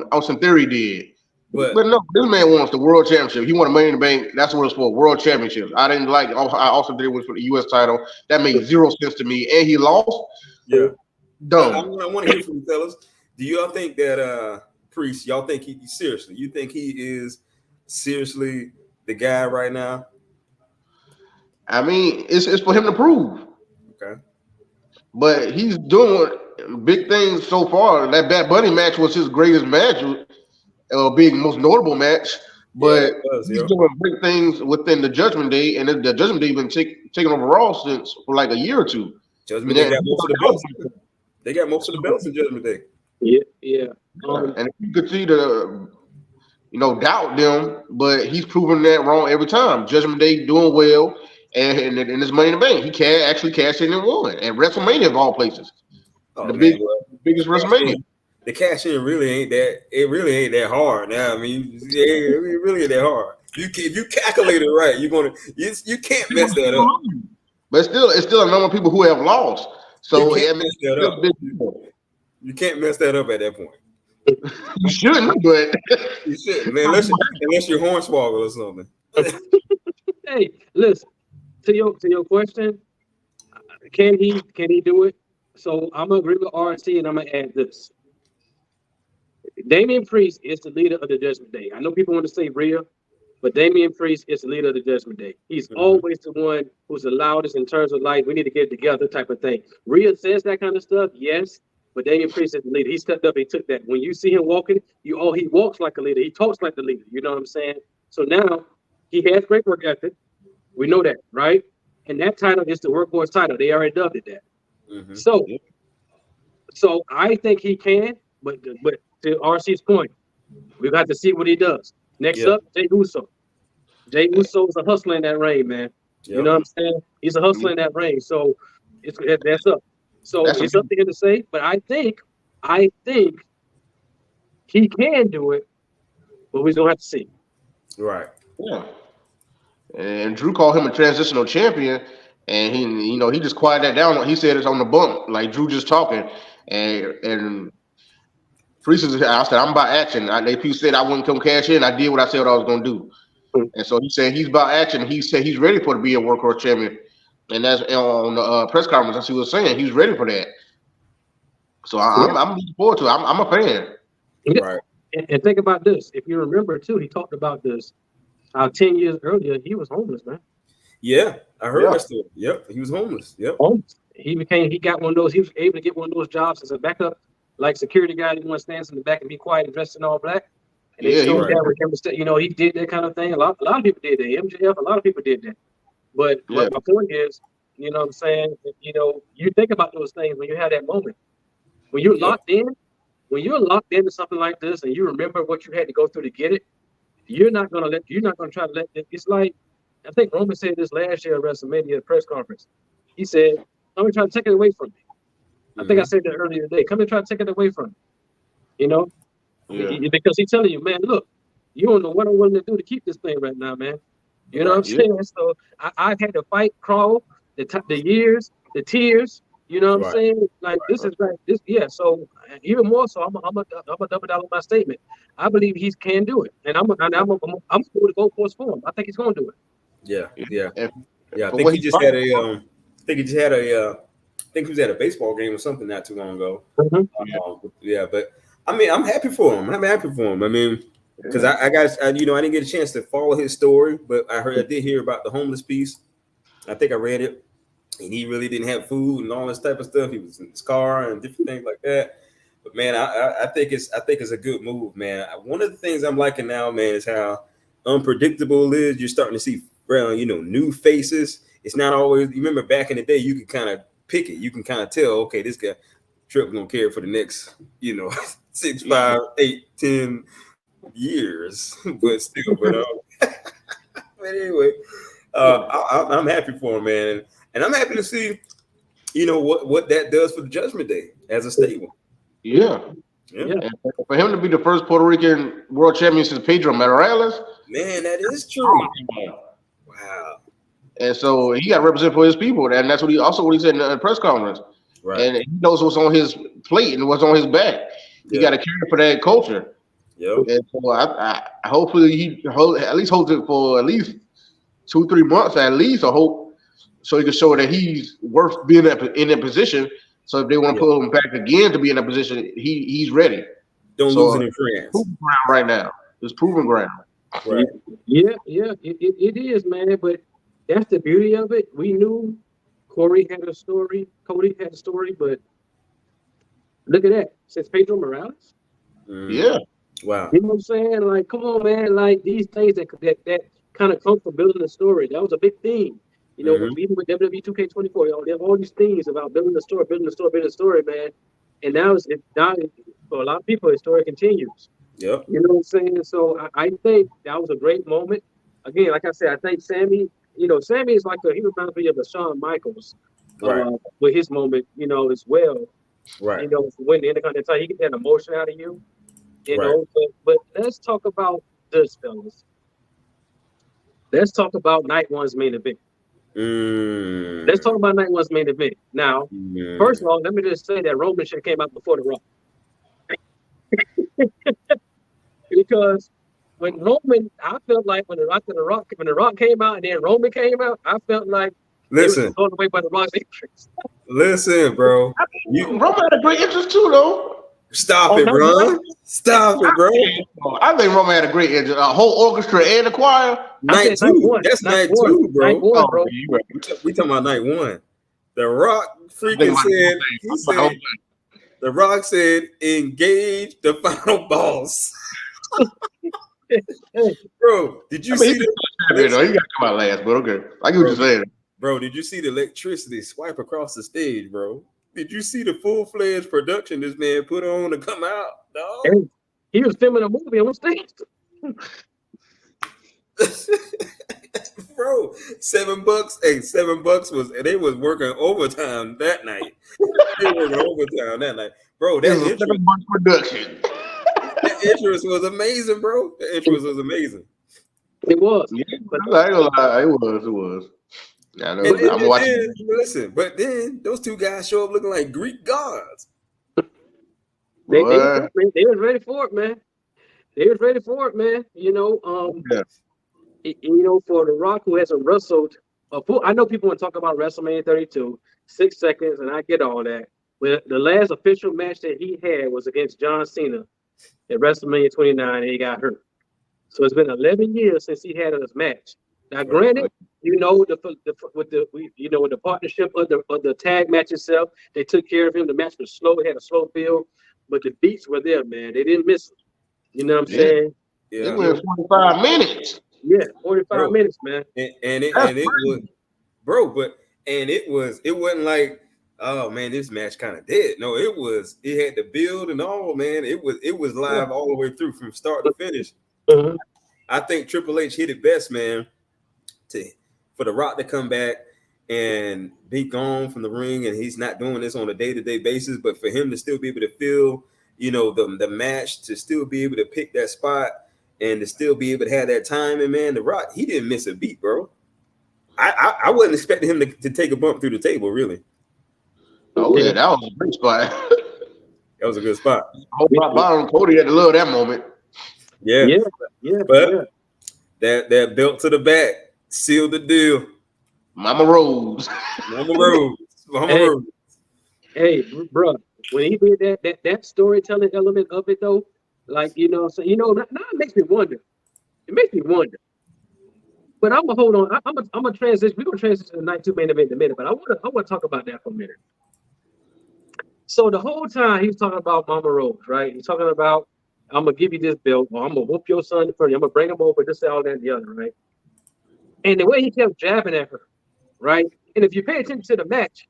Speaker 3: Austin Theory did. But no, this man wants the world championship. He wanted Money in the Bank. That's what it's for, world championships. I didn't like. I also did it for the U.S. title. That made zero sense to me. And he lost.
Speaker 2: Yeah,
Speaker 3: dumb.
Speaker 2: I want to hear from you fellas. Do y'all think that Priest? Y'all think he seriously? You think he is seriously the guy right now?
Speaker 3: I mean, it's for him to prove.
Speaker 2: Okay.
Speaker 3: But he's doing big things so far. That Bad Bunny match was his greatest match. Being most notable match, but he's doing big things within the Judgment Day, and the Judgment Day been taking over Raw since for like a year or two.
Speaker 2: Judgment Day got most of the belts. They got most of the belts in Judgment Day.
Speaker 1: Yeah.
Speaker 3: And you could see doubt them, but he's proven that wrong every time. Judgment Day doing well, and this Money in the Bank, he actually cashed in and won, and WrestleMania of all places, biggest WrestleMania.
Speaker 2: The cash in really ain't that. It really ain't that hard. Now, I mean, it really ain't that hard. If you calculate it right, you can't mess that up.
Speaker 3: But it's still a number of people who have lost. So
Speaker 2: you can't mess that up at that point.
Speaker 3: You shouldn't, but
Speaker 2: you shouldn't, man. Unless you're Hornswoggle or something.
Speaker 1: Hey, listen to your question. Can he do it? So I'm gonna agree with RC, and I'm gonna add this. Damian Priest is the leader of the Judgment Day. I know people want to say Rhea, but Damian Priest is the leader of the Judgment Day. He's always the one who's the loudest in terms of like, we need to get together type of thing. Rhea says that kind of stuff, yes, but Damian Priest is the leader. He stepped up, he took that. When you see him walking, he walks like a leader. He talks like the leader. You know what I'm saying? So now he has great work ethic. We know that, right? And that title is the workhorse title. They already dubbed it that. Mm-hmm. So I think he can, but to RC's point, we got to see what he does. Next up, Jey Uso. Jey Uso is a hustler in that ring, man. You know what I'm saying? He's a hustler in that ring. So that's up. So it's up to him to say. But I think he can do it, but we're gonna have to see.
Speaker 2: Right.
Speaker 3: Yeah. And Drew called him a transitional champion, and he just quieted that down. He said it's on the bump, like Drew just talking, and Priest said, I'm about action. He said I wouldn't come cash in. I did what I said I was going to do. And so he said he's about action. He said he's ready to be a workhorse champion. And that's on the press conference. That's what he was saying. He's ready for that. So I'm looking forward to it. I'm a fan.
Speaker 2: Right.
Speaker 1: And think about this. If you remember, too, he talked about this. How 10 years earlier, he was homeless, man.
Speaker 2: Yeah, I heard that story. Yep, he was homeless. Yep.
Speaker 1: Homeless. He got one of those. He was able to get one of those jobs as a backup. Like security guy, he stands in the back and be quiet and dressed in all black. And they showed that with him. He did that kind of thing. A lot of people did that. MJF, a lot of people did that. But my point is, you know what I'm saying? You think about those things when you have that moment. When you're locked in, when you're locked into something like this and you remember what you had to go through to get it, you're not gonna try to let it. It's like I think Roman said this last year at WrestleMania press conference. He said, "I'm gonna try to take it away from me." I think I said that earlier today. Come and try to take it away from me. You know, because he's telling you, man, look, you don't know what I'm willing to do to keep this thing right now, man. You know what I'm saying? So I've had to fight, crawl, the years, the tears. You know what I'm saying? Like this is like this, yeah. So even more so, I'm a double down on my statement. I believe he can do it, and I'm going to go force for him. I think he's going to do it.
Speaker 2: Yeah. I think he just had a. I think he was at a baseball game or something not too long ago. But I mean, I'm happy for him. I mean, because I didn't get a chance to follow his story, but I did hear about the homeless piece. I think I read it, and he really didn't have food and all this type of stuff. He was in his car and different things like that. But man, I think it's a good move, man. One of the things I'm liking now, man, is how unpredictable it is. You're starting to see, new faces. It's not always. You remember back in the day, you could kind of pick it. You can kind of tell, okay, this guy Tripp's gonna carry for the next, 6, 5, 8, 10 years. But still, but anyway, I'm happy for him, man, and I'm happy to see, what that does for the Judgment Day as a stable.
Speaker 3: Yeah. And for him to be the first Puerto Rican world champion since Pedro Morales,
Speaker 2: man, that is true. Wow.
Speaker 3: And so he got to represent for his people, and that's what he said in the press conference.
Speaker 2: Right.
Speaker 3: And he knows what's on his plate and what's on his back. He got to carry for that culture.
Speaker 2: Yep.
Speaker 3: And so I hopefully he at least holds it for at least 2-3 months at least. I hope so he can show that he's worth being in that position. So if they want to pull him back again to be in that position, he's ready.
Speaker 2: Don't lose any friends.
Speaker 3: Proving ground right now. It's proving ground.
Speaker 2: Right.
Speaker 1: Yeah, it is, man. But that's the beauty of it. We knew Cody had a story, but look at that. Since Pedro Morales.
Speaker 3: Yeah.
Speaker 2: Wow.
Speaker 1: You know what I'm saying? Like, come on, man. Like these things that kind of come from building a story. That was a big thing. Even with WWE 2K24, y'all, there are all these things about building a story, man. And now for a lot of people, the story continues.
Speaker 2: Yep.
Speaker 1: You know what I'm saying? So I think that was a great moment. Again, like I said, I think Sammy, Sammy is he reminds me of a Shawn Michaels, with his moment, as well.
Speaker 2: Right.
Speaker 1: When the Intercontinental, he get that emotion out of you. But let's talk about this, fellas. Let's talk about night one's main event. Let's talk about night one's main event. Now, first of all, let me just say that Roman should have came out before The Rock. Because when Roman, I felt like when The Rock came out and then Roman came out, I felt like
Speaker 2: listen,
Speaker 1: going away by The Rock's entrance.
Speaker 2: Listen, bro.
Speaker 3: Roman had a great entrance too, though.
Speaker 2: Stop it, bro. Stop it, bro.
Speaker 3: I think Roman had a great entrance. A whole orchestra and a choir.
Speaker 2: Night 2. That's night 2, bro.
Speaker 1: Night one, bro.
Speaker 2: We talking about night 1. The Rock freaking said, The Rock said, engage the final boss. Bro, did you see the...
Speaker 3: You got to come out last, but okay. I get what you're saying.
Speaker 2: Bro, did you see the electricity swipe across the stage, bro? Did you see the full-fledged production this man put on to come out, dog?
Speaker 1: Hey, he was filming a movie on stage.
Speaker 2: Bro, $7. Hey, $7 they was working overtime that night. Bro, that
Speaker 3: production.
Speaker 2: That entrance was amazing, bro. The entrance was amazing.
Speaker 1: It was.
Speaker 3: Yeah, but I ain't gonna lie, it was. I know. I'm watching.
Speaker 2: Listen, but then those two guys show up looking like Greek gods.
Speaker 1: They was ready for it, man. For The Rock, who hasn't wrestled, I know people want to talk about WrestleMania 32, 6 seconds, and I get all that. But the last official match that he had was against John Cena at WrestleMania 29, and he got hurt. So it's been 11 years since he had his match. Now, granted, with the partnership of the tag match itself, they took care of him. The match was slow; it had a slow feel, but the beats were there, man. They didn't miss it. You know what I'm saying?
Speaker 3: Yeah. It went 45 minutes.
Speaker 1: Yeah, 45 minutes, man.
Speaker 2: And it was, bro. But it wasn't like oh man, this match kind of dead. No, it had the build and all, man. It was live all the way through from start to finish.
Speaker 1: Mhm.
Speaker 2: I think Triple H hit it best, man, for The Rock to come back and be gone from the ring, and he's not doing this on a day-to-day basis, but for him to still be able to feel, the match, to still be able to pick that spot and to still be able to have that time. And man, The Rock, he didn't miss a beat, bro. I wasn't expecting him to take a bump through the table, really.
Speaker 3: Oh yeah, that was a great spot.
Speaker 2: That was a good spot.
Speaker 3: Byron Cody had to love that moment.
Speaker 2: Yeah. But
Speaker 1: yeah.
Speaker 2: that belt to the back sealed the deal.
Speaker 3: Mama Rose.
Speaker 1: Hey, bro, when he did that storytelling element of it though, like so now it makes me wonder. It makes me wonder. But I'm gonna hold on. I'm gonna transition. We're gonna transition to the night 2 main event in a minute. But I wanna talk about that for a minute. So the whole time he's talking about Mama Rose, right? He's talking about, I'm gonna give you this belt, or I'm gonna whoop your son for you. I'm gonna bring him over, this, all that, and the other, right? And the way he kept jabbing at her, right? And if you pay attention to the match,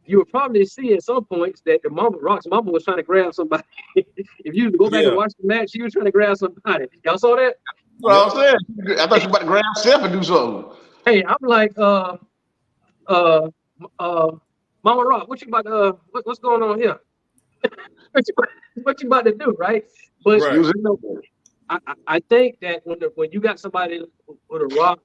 Speaker 1: you would probably see at some points that Rock's mama was trying to grab somebody. If you go back and watch the match, she was trying to grab somebody. Y'all saw that?
Speaker 3: Well, I'm saying, I thought she was about to grab Seth and do something.
Speaker 1: Hey, I'm like, Mama Rock, what you about to, what's going on here? what you about to do, right? But I think that when you got somebody with a Rock,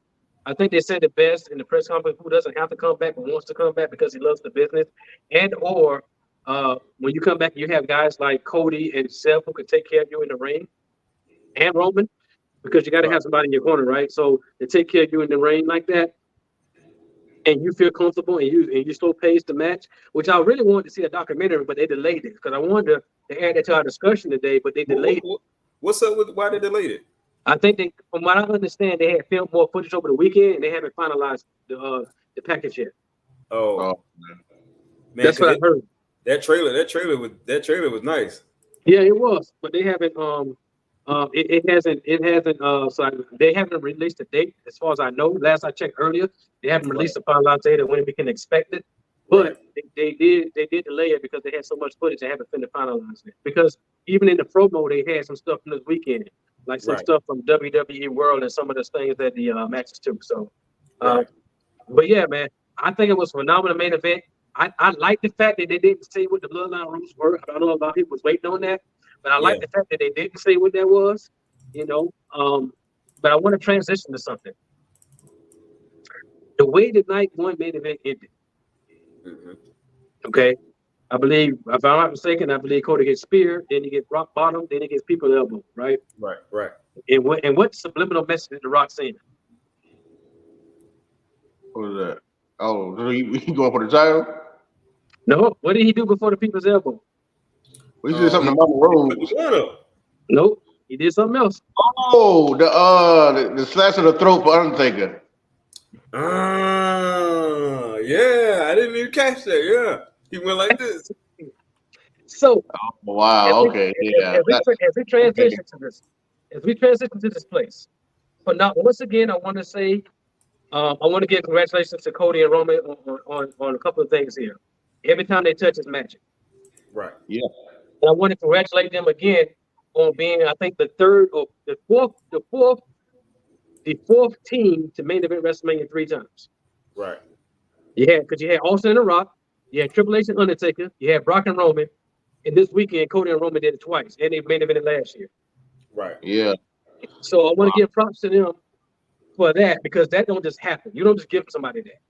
Speaker 1: I think they said the best in the press conference, who doesn't have to come back but wants to come back because he loves the business, and or when you come back, you have guys like Cody and Seth who can take care of you in the ring, and Roman, because you got to have somebody in your corner, right? So to take care of you in the ring like that, and you feel comfortable, and you still pace the match, which I really wanted to see a documentary, but they delayed it because I wanted to add that to our discussion today, but they delayed it.
Speaker 2: What's up with why they delayed it?
Speaker 1: I think from what I understand, they had filmed more footage over the weekend, and they haven't finalized the package yet.
Speaker 2: Oh man,
Speaker 1: that's what I heard.
Speaker 2: That trailer was nice.
Speaker 1: Yeah, it was, but they haven't. It hasn't. So they haven't released a date, as far as I know. Last I checked earlier, they haven't released a finalized date of when we can expect it. But they did delay it because they had so much footage. They haven't finalized it. Because even in the promo, they had some stuff from this weekend, like some stuff from WWE World and some of the things that the matches took. So, but yeah, man, I think it was a phenomenal main event. I like the fact that they didn't say what the bloodline rules were. I don't know if a lot of people was waiting on that, but I like the fact that they didn't say what that was. But I want to transition to something. The way the night 1 main event ended. Okay, I believe, if I'm not mistaken, I believe Cody gets speared, then he gets rock bottom, then he gets people elbow, right?
Speaker 2: Right.
Speaker 1: And what subliminal message did the Rock send?
Speaker 3: What was that? Oh, he going for the title?
Speaker 1: No, what did he do before the people's elbow?
Speaker 3: He did something to Mama Rose.
Speaker 1: Nope, he did something else.
Speaker 3: Oh, the slash of the throat for Undertaker.
Speaker 2: Yeah, I didn't even catch that. Yeah, he went like this.
Speaker 1: So,
Speaker 3: wow, okay, yeah.
Speaker 1: As we transition to this place, but now once again, I want to say, I want to give congratulations to Cody and Roman on a couple of things here. Every time they touch, it's magic.
Speaker 2: Right.
Speaker 3: Yeah.
Speaker 1: And I want to congratulate them again on being, I think, the fourth team to main event WrestleMania 3 times.
Speaker 2: Right.
Speaker 1: Because you had Austin and The Rock, you had Triple H and Undertaker, you had Brock and Roman, and this weekend Cody and Roman did it twice, and they main evented last year.
Speaker 2: Right.
Speaker 3: Yeah.
Speaker 1: So I want to give props to them for that, because that don't just happen. You don't just give somebody that.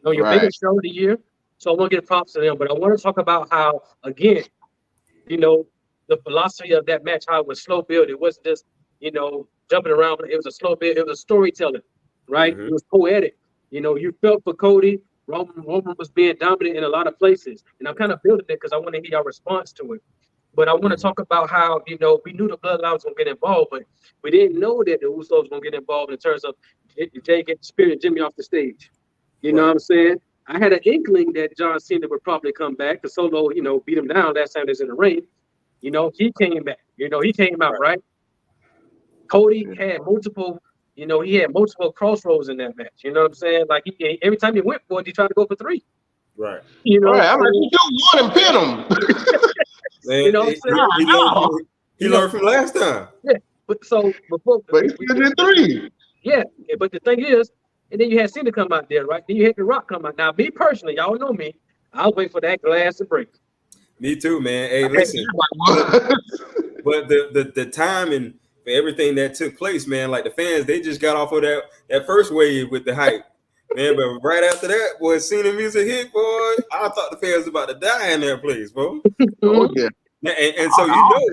Speaker 1: On your biggest show of the year. So I want to give props to them, but I want to talk about how, again, the philosophy of that match, how it was slow build. It wasn't just, jumping around. It was a slow build. It was a storytelling, right? It was poetic. You felt for Cody. Roman was being dominant in a lot of places. And I'm kind of building it because I want to hear your response to it. But I want to talk about how, we knew the Bloodline was going to get involved, but we didn't know that the Usos was going to get involved in terms of Jay getting Spirit and Jimmy off the stage. You know what I'm saying? I had an inkling that John Cena would probably come back. The Solo, beat him down last time he was in the ring. He came back. He came out, right? Cody had multiple, he had multiple crossroads in that match. You know what I'm saying? Like, every time he went for it, he tried to go for 3.
Speaker 2: Right.
Speaker 1: You know,
Speaker 3: Right. I'm like, you do one and pin him.
Speaker 2: Man,
Speaker 1: You know what I'm saying?
Speaker 2: he learned from last time.
Speaker 1: Yeah, but so before,
Speaker 3: But he still did 3.
Speaker 1: yeah, but the thing is, and then you had Cena come out there, right? Then you had The Rock come out. Now, me personally, y'all know me, I'll wait for that glass to break.
Speaker 2: Me too, man. Hey, listen, but the timing for everything that took place, man, like the fans, they just got off of that first wave with the hype, man. But right after that, boy, Cena music hit, boy, I thought the fans was about to die in that place, bro.
Speaker 3: Oh, yeah.
Speaker 2: And so you know,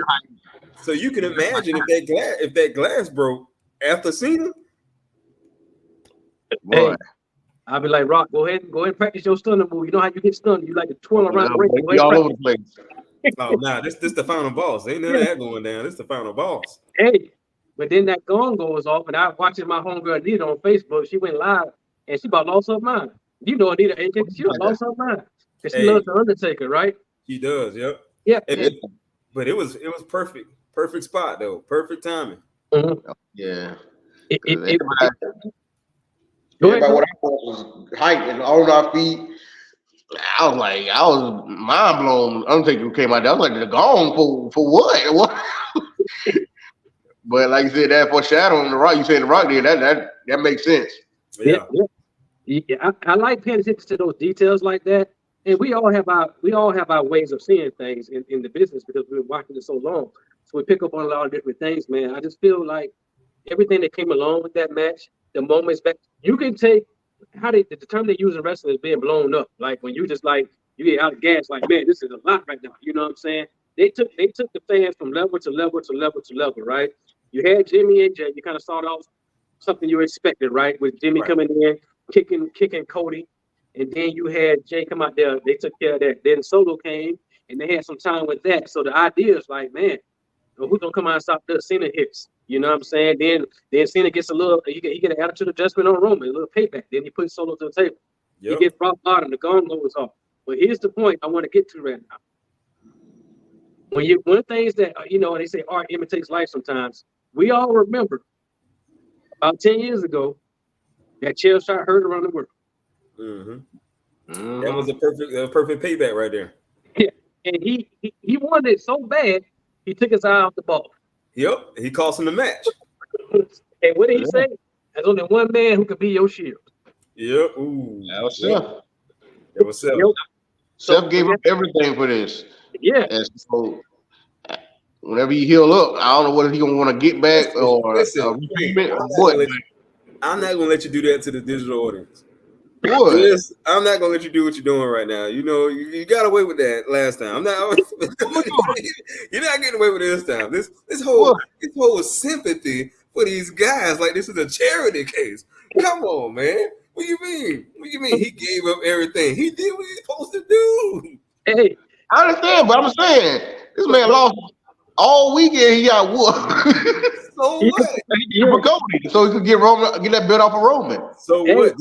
Speaker 2: so you can imagine if that glass broke after Cena.
Speaker 3: Boy.
Speaker 1: Hey, I'll be like, Rock, go ahead and practice your stunner move. You know how you get stunned? You like to twirl around the ring.
Speaker 3: Be all over the place.
Speaker 2: Oh, nah, this the final boss. Ain't none of that going down. This the final boss.
Speaker 1: Hey, but then that gong goes off, and I was watching my homegirl Anita on Facebook. She went live, and she about lost her mind. You know Anita, AJ, she about lost her mind. And she loves the Undertaker, right?
Speaker 2: She does, yep.
Speaker 1: Yeah.
Speaker 2: But it was perfect spot though, perfect timing.
Speaker 1: Mm-hmm.
Speaker 3: Yeah.
Speaker 1: Everybody,
Speaker 3: what I was hyped and on our feet. I was mind blown. Undertaker came out there. I was like, the gong for what? What? But like you said, that foreshadowing the Rock. You said the Rock there. That makes sense.
Speaker 2: Yeah.
Speaker 1: I like paying attention to those details like that. And we all have our ways of seeing things in the business because we've been watching it so long. So we pick up on a lot of different things, man. I just feel like everything that came along with that match, the moments back, you can take the term they use in wrestling is being blown up. Like when you just like you get out of gas, like, man, this is a lot right now. You know what I'm saying? They took the fans from level to level to level to level, right? You had Jimmy and Jay, you kind of started off something you expected, right? With Jimmy coming in, kicking Cody. And then you had Jay come out there. They took care of that. Then Solo came, and they had some time with that. So the idea is like, man, who's gonna come out and stop the Cena hits? You know what I'm saying? Then Cena gets a little. He get an attitude adjustment on Roman, a little payback. Then he puts Solo to the table. He gets rock bottom. The gong goes off. But here's the point I want to get to right now. One of the things that they say art imitates life sometimes. We all remember about 10 years ago that chair shot heard around the world.
Speaker 2: Mm-hmm. That was a perfect payback right there.
Speaker 1: Yeah, and he wanted it so bad he took his eye off the ball.
Speaker 2: Yep, he cost him the match.
Speaker 1: And what did he say? There's only one man who could be your shield.
Speaker 2: Yep. Ooh,
Speaker 3: that was Seth.
Speaker 2: That was Seth.
Speaker 3: Seth gave up everything for this.
Speaker 1: Yeah.
Speaker 3: And so whenever you heal up, I don't know whether he gonna want to get back or what.
Speaker 2: I'm not gonna let you do that to the digital audience.
Speaker 3: What?
Speaker 2: Yes, I'm not gonna let you do what you're doing right now. You know, you got away with that last time. You're not getting away with it this time. This whole sympathy for these guys, like this is a charity case. Come on, man. What you mean? He gave up everything? He did what he's supposed to do.
Speaker 1: Hey,
Speaker 3: I understand, but I'm saying this man lost all weekend. He got whooped.
Speaker 2: So what?
Speaker 3: For Cody, so he could get that belt off of Roman.
Speaker 2: So what?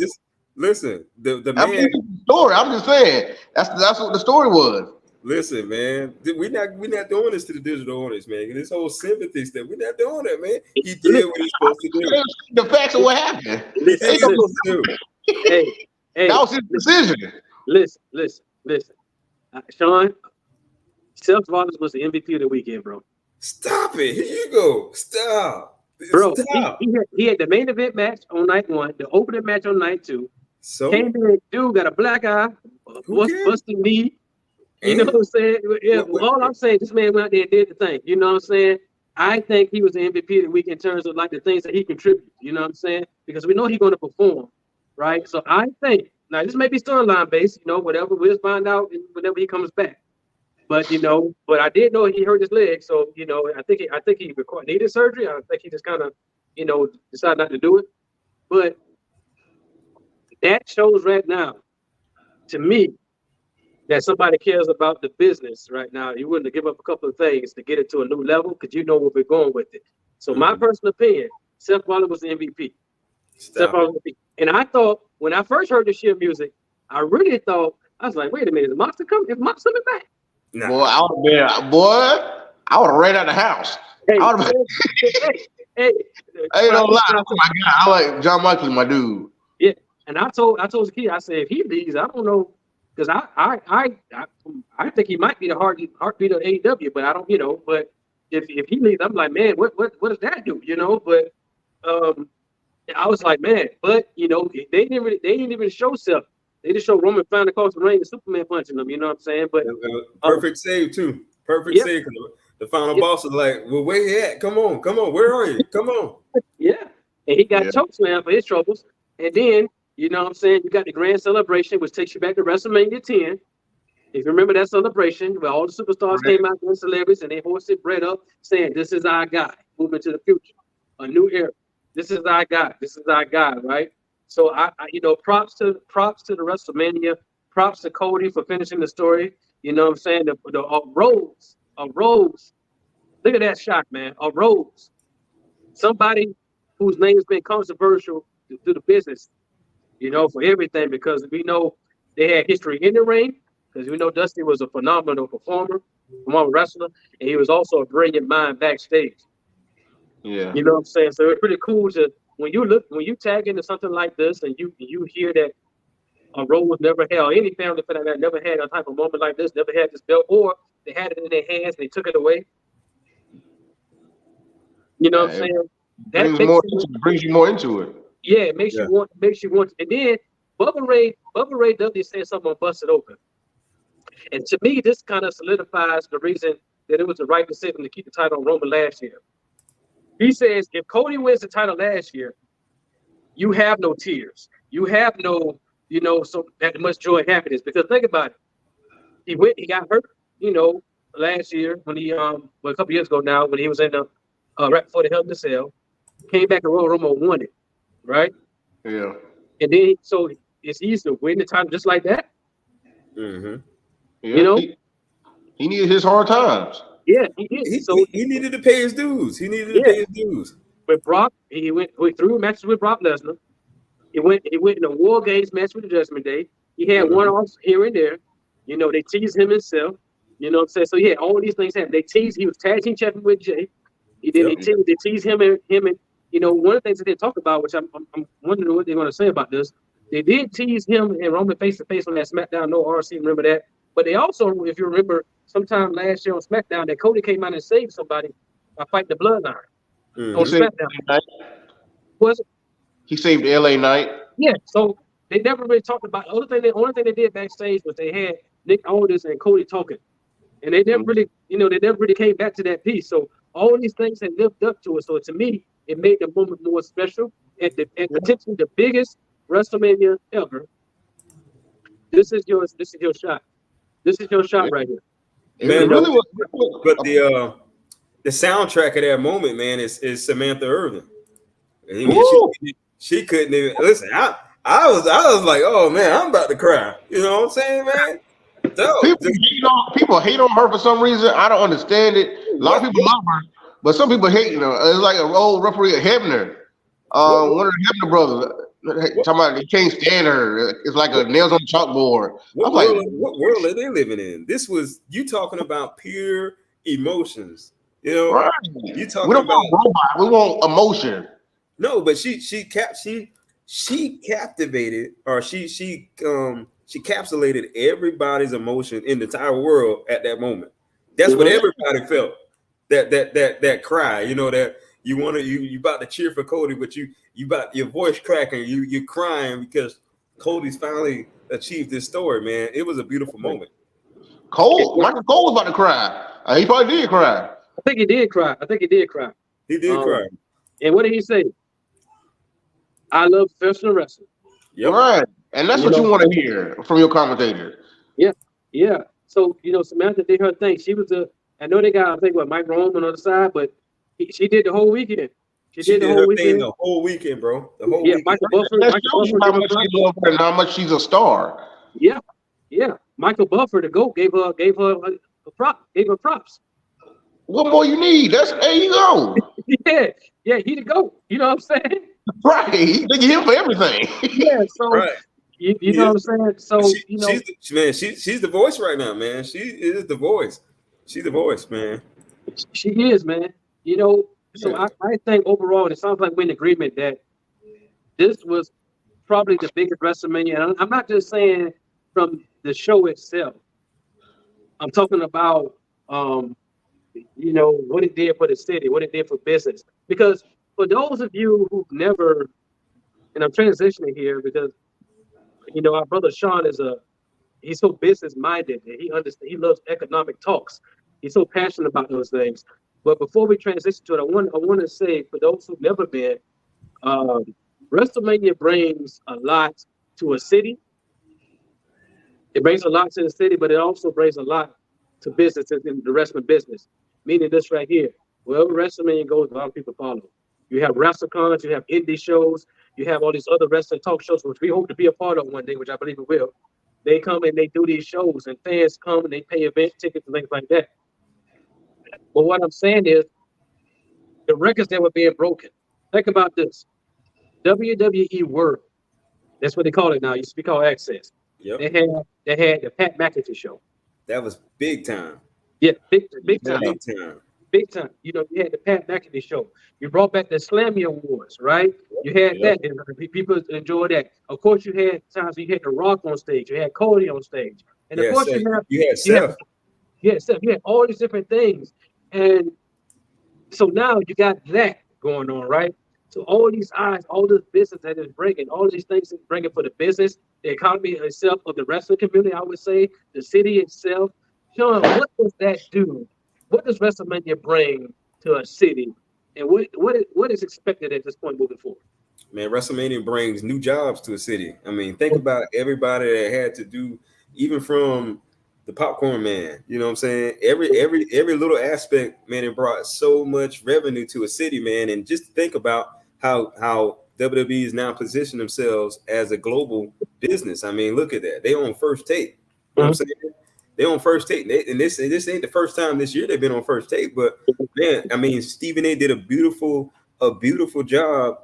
Speaker 2: Listen, the man.
Speaker 3: Story. I'm just saying that's what the story was.
Speaker 2: Listen, man, we're not doing this to the digital audience, man. This whole sympathy stuff, we're not doing that, man. He did what he's supposed to do.
Speaker 3: The facts of what happened.
Speaker 1: Hey,
Speaker 3: that was his decision.
Speaker 1: Listen. Sean, Seth Rollins was the MVP of the weekend, bro.
Speaker 2: Stop it. Here you go. Stop.
Speaker 1: Bro, he had the main event match on night 1, the opening match on night 2.
Speaker 2: So
Speaker 1: came in, dude got a black eye, busted knee. You know what I'm saying? Yeah, all I'm saying, this man went out there and did the thing. You know what I'm saying? I think he was the MVP of the week in terms of like the things that he contributed. You know what I'm saying? Because we know he's going to perform, right? So I think now this may be storyline based. Whatever we'll find out whenever he comes back. But but I did know he hurt his leg, so I think he needed surgery. I think he just kind of decided not to do it. But that shows right now, to me, that somebody cares about the business right now. You wouldn't give up a couple of things to get it to a new level because you know where we're going with it. So my personal opinion, Seth Rollins was the MVP. Seth Rollins was MVP. And I thought when I first heard the sheer music, I really thought I was like, wait a minute, is Moxley coming back?
Speaker 2: Nah.
Speaker 3: Boy, I would have ran out the house.
Speaker 1: Hey,
Speaker 3: ain't no lie. Oh my God, I like John Michael, my dude.
Speaker 1: Yeah, and I told the kid, I said, if he leaves, I don't know because I think he might be the heartbeat of AEW, but I don't, but if he leaves, I'm like, man, what does that do, But I was like, man, but they didn't even show Seth. They just showed Roman flying across the ring and Superman punching them. You know what I'm saying? But
Speaker 2: perfect save too. Perfect save. The final boss was like, well, where you at? Come on. Where are you? Come on.
Speaker 1: Yeah. And he got chokeslammed for his troubles. And then, you know what I'm saying, you got the grand celebration, which takes you back to WrestleMania 10. If you remember that celebration where all the superstars came out and celebrities and they hoisted Brett up saying, this is our guy, moving to the future, a new era. This is our guy. This is our guy, right? So I props to the WrestleMania, props to Cody for finishing the story. You know what I'm saying? A Rose. Look at that shot, man. A Rose. Somebody whose name has been controversial through the business, for everything, because we know they had history in the ring, because we know Dusty was a phenomenal performer, phenomenal wrestler, and he was also a brilliant mind backstage.
Speaker 3: Yeah.
Speaker 1: You know what I'm saying? So it's pretty cool to when you tag into something like this and you hear that a Rose never had, or any family for that never had a type of moment like this, never had this belt, or they had it in their hands, they took it away. You know what I'm saying?
Speaker 3: That brings you more into it.
Speaker 1: Yeah, it makes you want. And then Bubba Ray Dudley said something on Busted Open, and to me, this kind of solidifies the reason that it was the right decision to keep the title on Roman last year. He says if Cody wins the title last year, you have no tears, you have no, so that much joy and happiness. Because think about it, he got hurt, last year when he a couple years ago now when he was in the right before the Hell in the Cell, came back and Royal Rumble won it. Right?
Speaker 3: Yeah.
Speaker 1: And then, so it's easy to win the title just like that.
Speaker 2: Mm-hmm.
Speaker 3: Yeah, he needed his hard times.
Speaker 1: Yeah, he did.
Speaker 2: He needed to pay his dues.
Speaker 1: With Brock, he went through matches with Brock Lesnar. He went in a War Games match with the Judgment Day. He had one-offs here and there. They teased him himself. You know what I'm saying? So yeah, all these things happened. They teased. He was tag team champion with Jay. They teased him and one of the things that they talked about, which I'm wondering what they're going to say about this. They did tease him and Roman face to face on that SmackDown No RC. Remember that? But they also, if you remember, sometime last year on SmackDown, that Cody came out and saved somebody by fighting the Bloodline on SmackDown. Was it?
Speaker 3: He saved the LA Knight.
Speaker 1: Yeah. So they never really talked about. The only thing they did backstage was they had Nick Aldis and Cody talking, and they never really, they never really came back to that piece. So all these things had lived up to it. So to me, it made the moment more special and potentially the biggest WrestleMania ever. This is your shot. This is your shot right here.
Speaker 2: Man, but the soundtrack of that moment, man, is Samantha Irvin. She couldn't even listen. I was like, oh man, I'm about to cry. You know what I'm saying, man?
Speaker 3: People hate on her for some reason. I don't understand it. A lot of people love her, but some people hate her. It's like an old referee, Hebner. One of the Hebner brothers. Talking about they can't stand her. It's like a nails on the chalkboard.
Speaker 2: What world are they living in? This was you talking about pure emotions.
Speaker 3: Right.
Speaker 2: You talking
Speaker 3: we don't
Speaker 2: about
Speaker 3: want robot. We want emotion.
Speaker 2: No, but she captivated, or she encapsulated everybody's emotion in the entire world at that moment. That's what everybody felt. That cry, that you about to cheer for Cody, but you about your voice cracking, you're crying because Cody's finally achieved this story, man. It was a beautiful moment.
Speaker 3: Michael Cole was about to cry. He probably did cry.
Speaker 1: I think he did cry.
Speaker 2: He did cry.
Speaker 1: And what did he say? I love professional wrestling.
Speaker 3: Yep. Right. And that's what you want to hear from your commentator.
Speaker 1: Yeah. Yeah. So, Samantha did her thing. She was I know they got, I think, Mike Roman on the side, but she did the whole weekend. She did the whole weekend.
Speaker 2: The whole weekend, bro. The whole weekend.
Speaker 1: Michael Buffer.
Speaker 3: How much she's a star.
Speaker 1: Yeah. Yeah. Michael Buffer, the GOAT, gave her props.
Speaker 3: What more you need? There you go.
Speaker 1: Yeah, he the GOAT. You know what I'm saying?
Speaker 3: Right. They get him for everything.
Speaker 1: Yeah, so
Speaker 2: right.
Speaker 1: You know what I'm saying? So
Speaker 2: she's the voice right now, man. She is the voice. She's the voice, man.
Speaker 1: She is, man. So I think overall, it sounds like we're in agreement that this was probably the biggest WrestleMania. And I'm not just saying from the show itself. I'm talking about what it did for the city, what it did for business. Because for those of you who've never, and I'm transitioning here because our brother Sean he's so business minded and he loves economic talks. He's so passionate about those things. But before we transition to it, I want to say for those who've never been, WrestleMania brings a lot to a city. It brings a lot to the city, but it also brings a lot to businesses in the wrestling business. Meaning this right here. Wherever WrestleMania goes, a lot of people follow. You have WrestleCons, you have indie shows, you have all these other wrestling talk shows, which we hope to be a part of one day, which I believe we will. They come and they do these shows, and fans come and they pay event tickets and things like that. But what I'm saying is, the records that were being broken. Think about this: WWE World. That's what they call it now. It used to be called Access.
Speaker 2: Yep.
Speaker 1: They had the Pat McAfee show.
Speaker 2: That was big time.
Speaker 1: Yeah, big time.
Speaker 2: Big time.
Speaker 1: Big time. You had the Pat McAfee show. You brought back the Slammy Awards, right? You had that, and people enjoyed that. Of course, you had times you had The Rock on stage. You had Cody on stage, and of course,
Speaker 2: you had Seth.
Speaker 1: Seth. You had all these different things, and so now you got that going on, right? So all these eyes, all this business that is bringing, all these things it's bringing for the business, the economy itself of the wrestling community, I would say, the city itself. Sean, what does that do? What does WrestleMania bring to a city, and what is expected at this point moving forward?
Speaker 2: Man, WrestleMania brings new jobs to a city. I mean, think about everybody that had to do, even from the popcorn man. You know what I'm saying? Every little aspect, man, it brought so much revenue to a city, man. And just think about how WWE is now positioning themselves as a global business. I mean, look at that. They on First Take. You know what I'm saying? They on First Take, and this ain't the first time this year they've been on First Take. But man, I mean, Stephen A. did a beautiful job,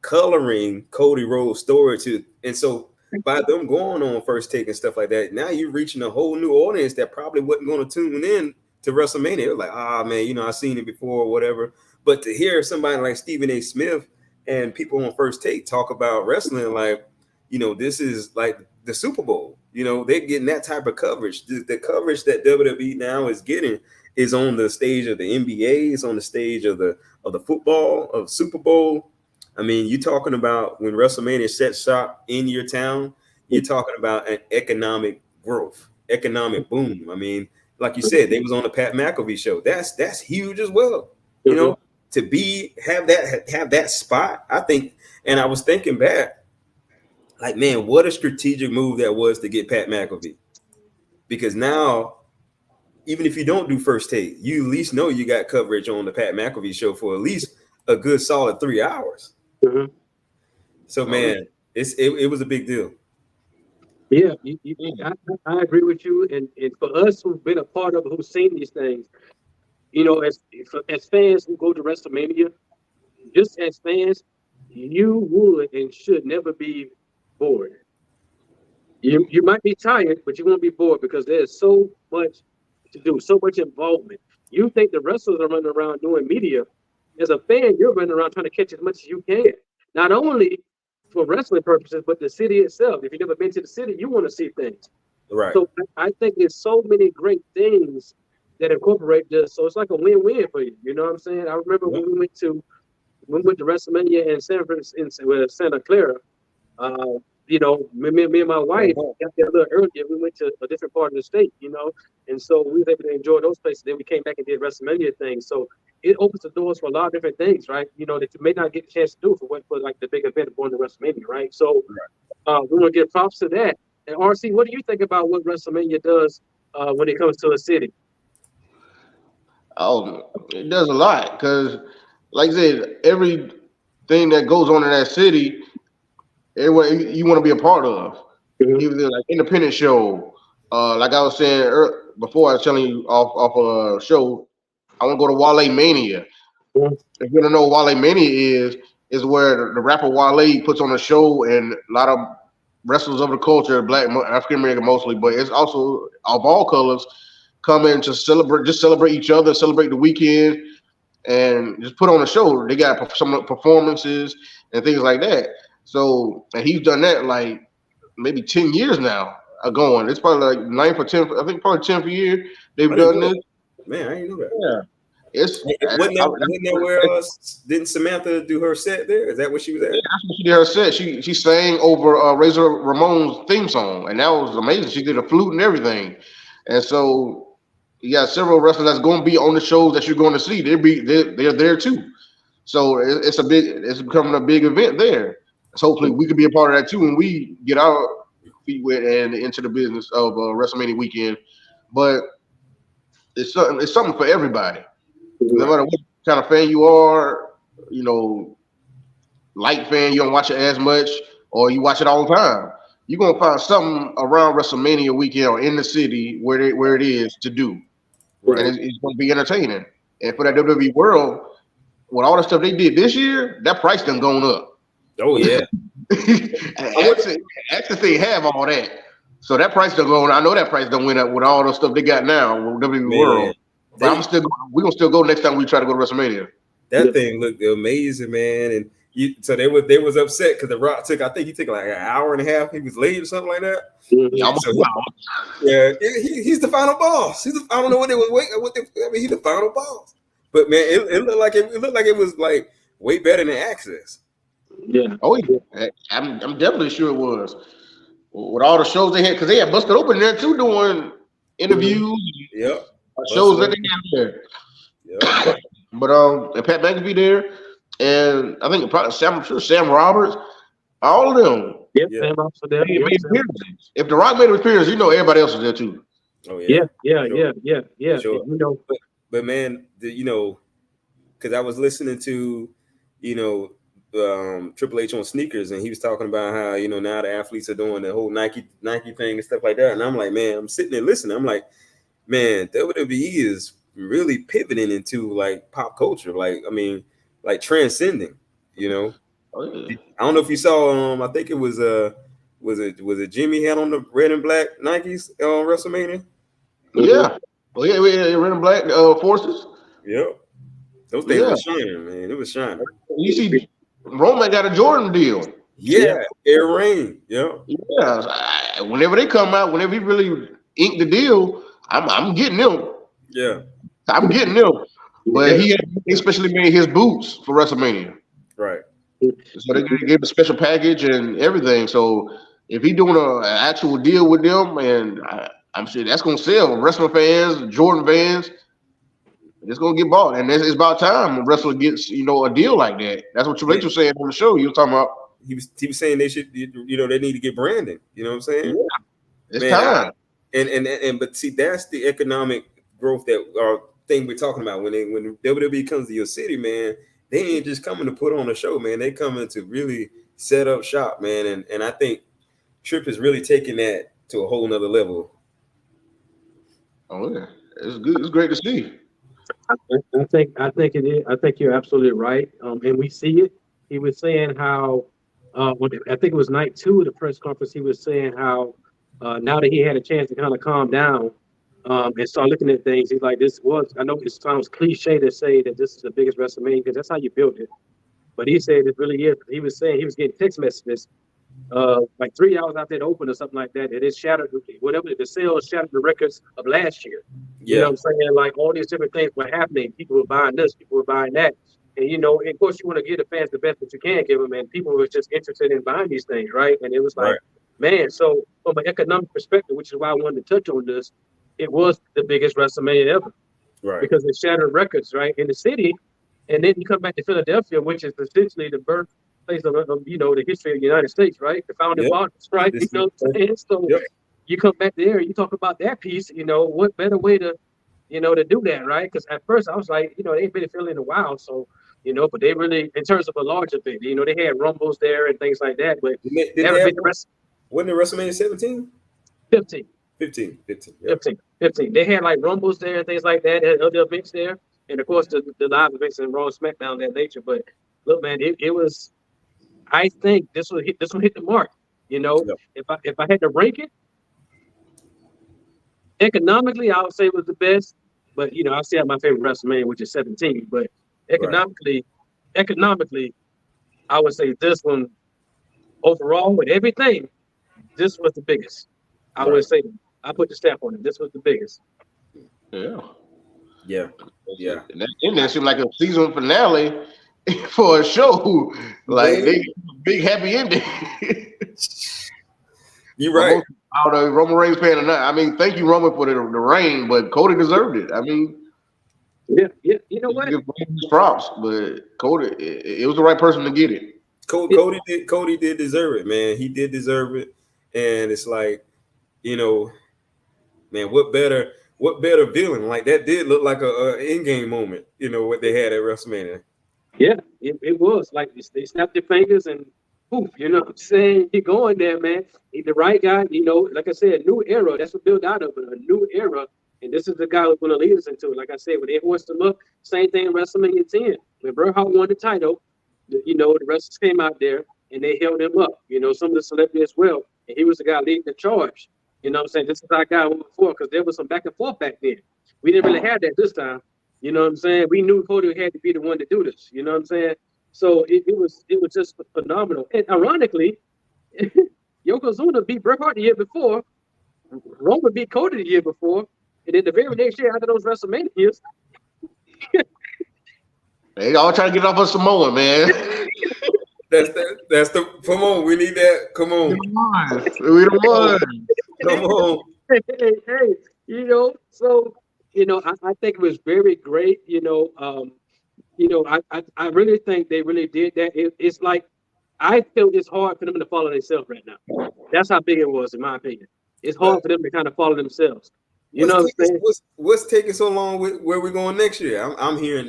Speaker 2: coloring Cody Rhodes' story to, and so by them going on First Take and stuff like that, now you're reaching a whole new audience that probably wasn't going to tune in to WrestleMania. They're like, man, I've seen it before or whatever. But to hear somebody like Stephen A. Smith and people on First Take talk about wrestling, like, this is like the Super Bowl. They're getting that type of coverage. The coverage that WWE now is getting is on the stage of the NBA, is on the stage of the football, of Super Bowl. I mean, you're talking about when WrestleMania sets shop in your town, you're talking about an economic growth, economic boom. I mean, like you said, they was on the Pat McAfee show. That's huge as well. To have that spot, I think. And I was thinking back, like, man, what a strategic move that was to get Pat McAfee. Because now, even if you don't do First Take, you at least know you got coverage on the Pat McAfee show for at least a good solid 3 hours. Mm-hmm. So, man, it was a big deal.
Speaker 1: Yeah, I agree with you. And for us who've been a part of it, who've seen these things, as fans who go to WrestleMania, just as fans, you would and should never be bored. You might be tired, but you won't be bored because there's so much to do, so much involvement. You think the wrestlers are running around doing media. As a fan, you're running around trying to catch as much as you can. Not only for wrestling purposes, but the city itself. If you've never been to the city, you want to see things.
Speaker 2: Right.
Speaker 1: So I think there's so many great things that incorporate this. So it's like a win-win for you. You know what I'm saying? I remember when we went to WrestleMania in Santa Clara. Me and my wife got there a little earlier. We went to a different part of the state, and so we were able to enjoy those places. Then we came back and did WrestleMania things. So it opens the doors for a lot of different things, right? That you may not get a chance to do for like the big event of going to WrestleMania, right? So we want to give props to that. And RC, what do you think about what WrestleMania does when it comes to a city?
Speaker 3: Oh, it does a lot because, like I said, everything that goes on in that city, everyone you want to be a part of. Mm-hmm. Even like independent show, like I was saying before, I was telling you off a show, I want to go to Wale Mania. Mm-hmm. If you don't know what Wale Mania is where the rapper Wale puts on a show, and a lot of wrestlers of the culture, Black, African American mostly, but it's also of all colors, come in to celebrate each other, celebrate the weekend, and just put on a show. They got some performances and things like that. So, and he's done that like maybe 10 years now. going. It's probably like 9th or 10th. I think probably 10th year they've
Speaker 2: I didn't
Speaker 3: done
Speaker 2: know
Speaker 3: this.
Speaker 2: that. Man, I didn't know that.
Speaker 3: Yeah, it's
Speaker 2: Wasn't that where didn't Samantha do her set there? Is that what she was at?
Speaker 3: yeah, that's what she did her set. She sang over Razor Ramon's theme song, and that was amazing. She did a flute and everything, and so you got several wrestlers that's going to be on the shows that you're going to see. They're there too. So it's becoming a big event there. So hopefully we could be a part of that too when we get our feet wet and into the business of WrestleMania weekend. But it's something for everybody. No matter what kind of fan you are, light fan, you don't watch it as much, or you watch it all the time. You're gonna find something around WrestleMania weekend or in the city where it is to do,
Speaker 2: Right.
Speaker 3: and it's gonna be entertaining. And for that WWE world, with all the stuff they did this year, that price done gone up.
Speaker 2: Oh yeah.
Speaker 3: Access they have all that, so that price done going. I know that price done went up with all the stuff they got now with WWE World. But we're gonna still go next time we try to go to WrestleMania.
Speaker 2: That thing looked amazing, man. And so they was upset because The Rock took like an hour and a half. He was late or something like that. He's the final boss. I don't know what they was waiting. He's the final boss. But man, it looked like it was like way better than Access.
Speaker 1: Yeah.
Speaker 3: Oh yeah. I'm definitely sure it was. With all the shows they had, because they had busted open there too, doing interviews.
Speaker 2: Yep.
Speaker 3: Shows that they had there.
Speaker 2: Yeah.
Speaker 3: But and Pat McAfee there, and I think probably Sam Roberts, all of them.
Speaker 1: Yep, Sam Roberts there.
Speaker 3: If The Rock made an appearance, everybody else is there too.
Speaker 2: Oh yeah.
Speaker 1: Yeah.
Speaker 2: Sure. But man, because I was listening to, Triple H on Sneakers, and he was talking about how now the athletes are doing the whole Nike thing and stuff like that, and I'm like, man, I'm sitting there listening. I'm like, man, WWE is really pivoting into like pop culture, like transcending. Oh, yeah. I don't know if you saw. I think it was Jimmy had on the red and black Nikes on WrestleMania.
Speaker 3: Yeah. Well, yeah, red and black forces.
Speaker 2: Yep. Those things were shining, man. It was shining.
Speaker 3: You see, Roman got a Jordan deal.
Speaker 2: Yeah. Air Rain. Yeah.
Speaker 3: Yeah. Whenever they come out, whenever he really inked the deal, I'm getting them.
Speaker 2: Yeah.
Speaker 3: I'm getting them. But he especially made his boots for WrestleMania.
Speaker 2: Right.
Speaker 3: So they gave a special package and everything. So if he doing an actual deal with them, and I'm sure that's gonna sell. Wrestling fans, Jordan fans, it's gonna get bought. And it's about time a wrestler gets a deal like that. That's what Triple H was saying on the show. You were talking about.
Speaker 2: He was saying they should, they need to get branding. You know what I'm saying?
Speaker 3: Yeah. It's time.
Speaker 2: But see, that's the economic growth thing we're talking about. When WWE comes to your city, man, they ain't just coming to put on a show, man. They coming to really set up shop, man. And I think Tripp is really taking that to a whole nother level.
Speaker 3: Oh yeah, it's good. It's great to see.
Speaker 1: I think it is. I think you're absolutely right. And we see it. He was saying how I think it was night 2 of the press conference. He was saying how now that he had a chance to kind of calm down and start looking at things, he's like, I know it sounds cliche to say that this is the biggest WrestleMania because that's how you build it. But he said it really is. He was saying he was getting text messages like 3 hours after it opened or something like that. It shattered whatever the sales shattered the records of last year.
Speaker 2: Yeah.
Speaker 1: You know what I'm saying? Like all these different things were happening. People were buying this, people were buying that. And of course you want to give the fans the best that you can give them, and people were just interested in buying these things, right? And it was like, man, so from an economic perspective, which is why I wanted to touch on this, it was the biggest WrestleMania ever.
Speaker 2: Right.
Speaker 1: Because it shattered records, right, in the city. And then you come back to Philadelphia, which is essentially the birthplace of the history of the United States, right? The founding fathers, right? You know what I'm saying? So you come back there, you talk about that piece, what better way to do that, right? Because at first I was like, they ain't been in Philly in a while, so but they really, in terms of a larger thing, they had rumbles there and things like that, but
Speaker 2: wasn't it WrestleMania 17?
Speaker 1: 15.
Speaker 2: 15.
Speaker 1: 15. They had like rumbles there and things like that, and other events there, and of course the live events and Raw and Smackdown that nature. But look, man, it was. I think this one hit the mark. If I had to rank it economically, I would say it was the best. But I still have my favorite WrestleMania, which is 17. But economically, I would say this one overall with everything, this was the biggest. I would say I put the stamp on it. This was the biggest.
Speaker 3: Yeah.
Speaker 2: Yeah.
Speaker 3: And that seemed like a season finale for a show. Like they big happy ending.
Speaker 2: You're right.
Speaker 3: Out of Roman Reigns fan or not. I mean, thank you, Roman, for the reign, but Cody deserved it. I mean,
Speaker 1: yeah. You know what?
Speaker 3: Props, but Cody, it was the right person to get it.
Speaker 2: Cody did deserve it, man. He did deserve it, and it's like, man, what better villain? Like that did look like a in-game moment. What they had at WrestleMania.
Speaker 1: Yeah, it was like they snapped their fingers and poof. You know what I'm saying? You're going there, man. He's the right guy. Like I said, new era. That's what built out of it, a new era. And this is the guy who's going to lead us into it. Like I said, when they hoist him up, same thing in WrestleMania 10. When Bret Hart won the title, the wrestlers came out there and they held him up. Some of the celebrities as well. And he was the guy leading the charge. You know what I'm saying? This is our guy before, because there was some back and forth back then. We didn't really have that this time. You know what I'm saying? We knew Cody had to be the one to do this. You know what I'm saying? So it was just phenomenal. And ironically, Yokozuna beat Bret Hart the year before. Roman beat Cody the year before. And then the very next year after those WrestleManias.
Speaker 3: They all trying to get off of Samoa, man.
Speaker 2: That's the come on. We need that. Come on.
Speaker 3: We the one.
Speaker 2: Come on.
Speaker 1: Hey, so I think it was very great. I really think they really did that. It's like I feel it's hard for them to follow themselves right now. That's how big it was, in my opinion. It's hard for them to kind of follow themselves. You know what I'm saying?
Speaker 2: What's taking so long with where we're going next year? I'm hearing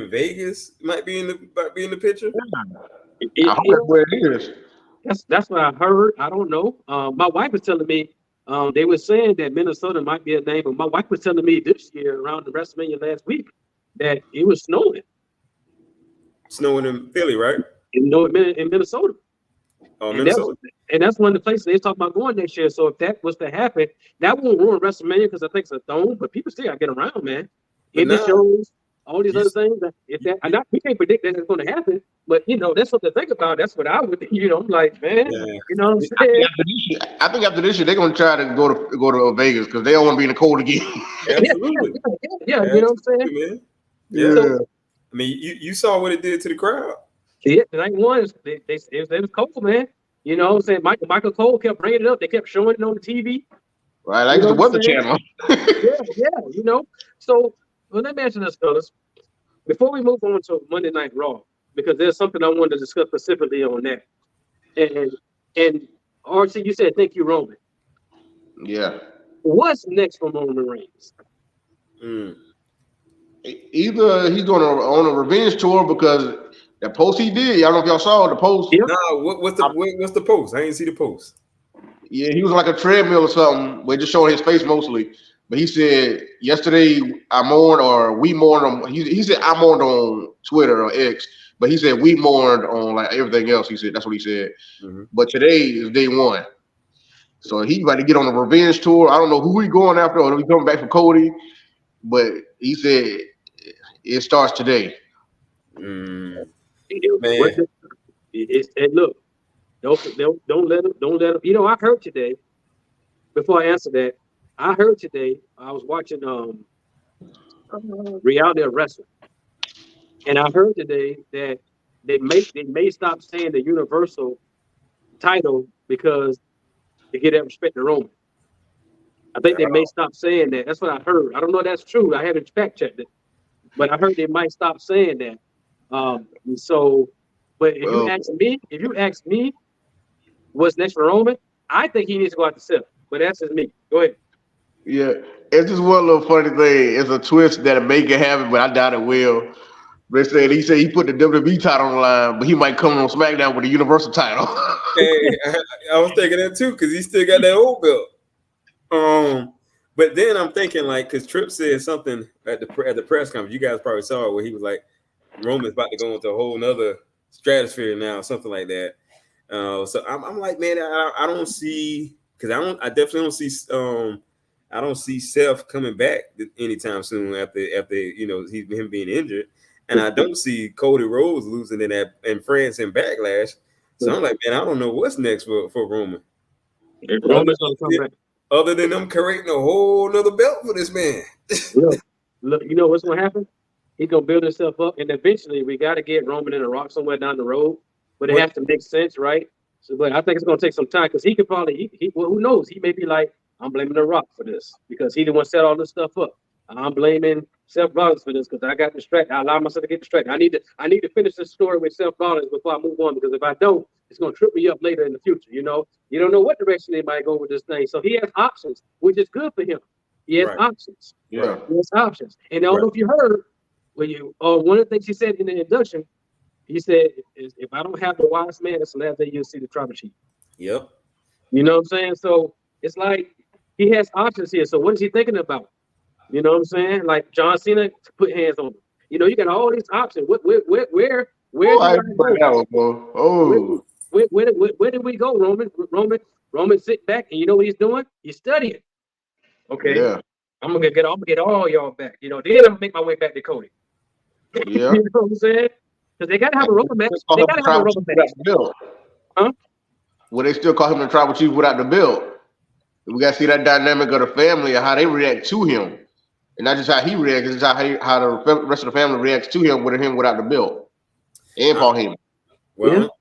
Speaker 2: Vegas might be in the picture.
Speaker 3: I hope that's where it is.
Speaker 1: That's what I heard. I don't know. My wife was telling me they were saying that Minnesota might be a name, but my wife was telling me this year around the WrestleMania last week that it was snowing.
Speaker 2: Snowing in Philly, right?
Speaker 1: In Minnesota.
Speaker 2: Oh, Minnesota.
Speaker 1: And that's one of the places they talk about going next year. So if that was to happen, that won't ruin WrestleMania because I think it's a dome, but people still got to get around, man. Indie shows, all these other things. We can't predict that it's going to happen, but that's something to think about. That's what I would, I'm like, man, you know what I'm saying?
Speaker 3: I think after this year, they're going to try to go to Vegas because they don't want to be in the cold again.
Speaker 2: Absolutely.
Speaker 1: Yeah, you know what I'm saying?
Speaker 2: Man. Yeah. So, I mean, you saw what it did to the crowd.
Speaker 1: Yeah, the night one, it was cold, man. You know what I'm saying? Michael Cole kept bringing it up. They kept showing it on the TV.
Speaker 3: Right, like the Weather Channel.
Speaker 1: yeah. So, let me mention this, fellas. Before we move on to Monday Night Raw, because there's something I wanted to discuss specifically on that. And RC, you said thank you, Roman.
Speaker 3: Yeah.
Speaker 1: What's next for Roman Reigns?
Speaker 3: Either he's going on a revenge tour because that post he did, y'all know if y'all saw the post.
Speaker 1: Yep.
Speaker 2: No, what's the post? I didn't see the post.
Speaker 3: Yeah, he was on like a treadmill or something. We're just showing his face mostly. But he said yesterday I mourned, or we mourned him. He said I mourned on Twitter or X, but he said we mourned on like everything else. He said that's what he said. Mm-hmm. But today is day one, so he's about to get on a revenge tour. I don't know who he going after, or if he's coming back for Cody. But he said it starts today.
Speaker 2: Man,
Speaker 1: look, don't let him. I heard today. Before I answer that, I was watching reality of wrestling, and I heard today that they may stop saying the Universal title because to get that respect to Roman. I think they may stop saying that. That's what I heard. I don't know if that's true. I haven't fact checked it, but I heard they might stop saying that. But if you ask me, what's next for Roman? I think he needs to go out to Seth. But that's just me. Go ahead.
Speaker 3: Yeah, it's just one little funny thing. It's a twist that'll make it happen, but I doubt it will. They said he put the WWE title on the line, but he might come on SmackDown with the Universal title.
Speaker 2: Hey, I was thinking that too because he still got that old belt. But then I'm thinking because Tripp said something at the press conference. You guys probably saw it where he was like, Roman's about to go into a whole nother stratosphere now, something like that. So I'm like, man, I don't see I definitely don't see I don't see Seth coming back anytime soon after him being injured, and I don't see Cody Rhodes losing in France in Backlash. So I'm like, man, I don't know what's next for Roman.
Speaker 1: Roman's gonna come back.
Speaker 2: other than them creating a whole nother belt for this man.
Speaker 1: Look, you know what's gonna happen? He's gonna build himself up, and eventually we got to get Roman and The Rock somewhere down the road. But it has to make sense, right? So, but I think it's gonna take some time because he could probably, well, who knows? He may be like, I'm blaming The Rock for this because he the one set all this stuff up. I'm blaming Seth Rollins for this because I got distracted. I allowed myself to get distracted. I need to finish this story with Seth Rollins before I move on because if I don't, it's gonna trip me up later in the future. You know, you don't know what direction they might go with this thing. So he has options, which is good for him. He has options.
Speaker 3: Yeah.
Speaker 1: He has options. And I don't know if you heard when you one of the things he said in the induction, he said, if I don't have the wise man, it's the last day you'll see the tribal chief.
Speaker 2: Yep.
Speaker 1: You know what I'm saying? So it's like he has options here. So what is he thinking about? You know what I'm saying? Like John Cena to put hands on him. You know, you got all these options. Where did we go, Roman? Roman sit back and you know what he's doing? He's studying. Okay.
Speaker 3: Yeah.
Speaker 1: I'm gonna get all y'all back. You know, then I'm gonna make my way back to Cody.
Speaker 3: Yeah.
Speaker 1: You know what I'm saying? Because they gotta have a rubber match. They gotta have a rubber match. Huh?
Speaker 3: Well, they still call him the tribal chief without the belt. We gotta see that dynamic of the family and how they react to him, and not just how he reacts, it's how the rest of the family reacts to him without the belt. And Paul Heyman.
Speaker 2: Well,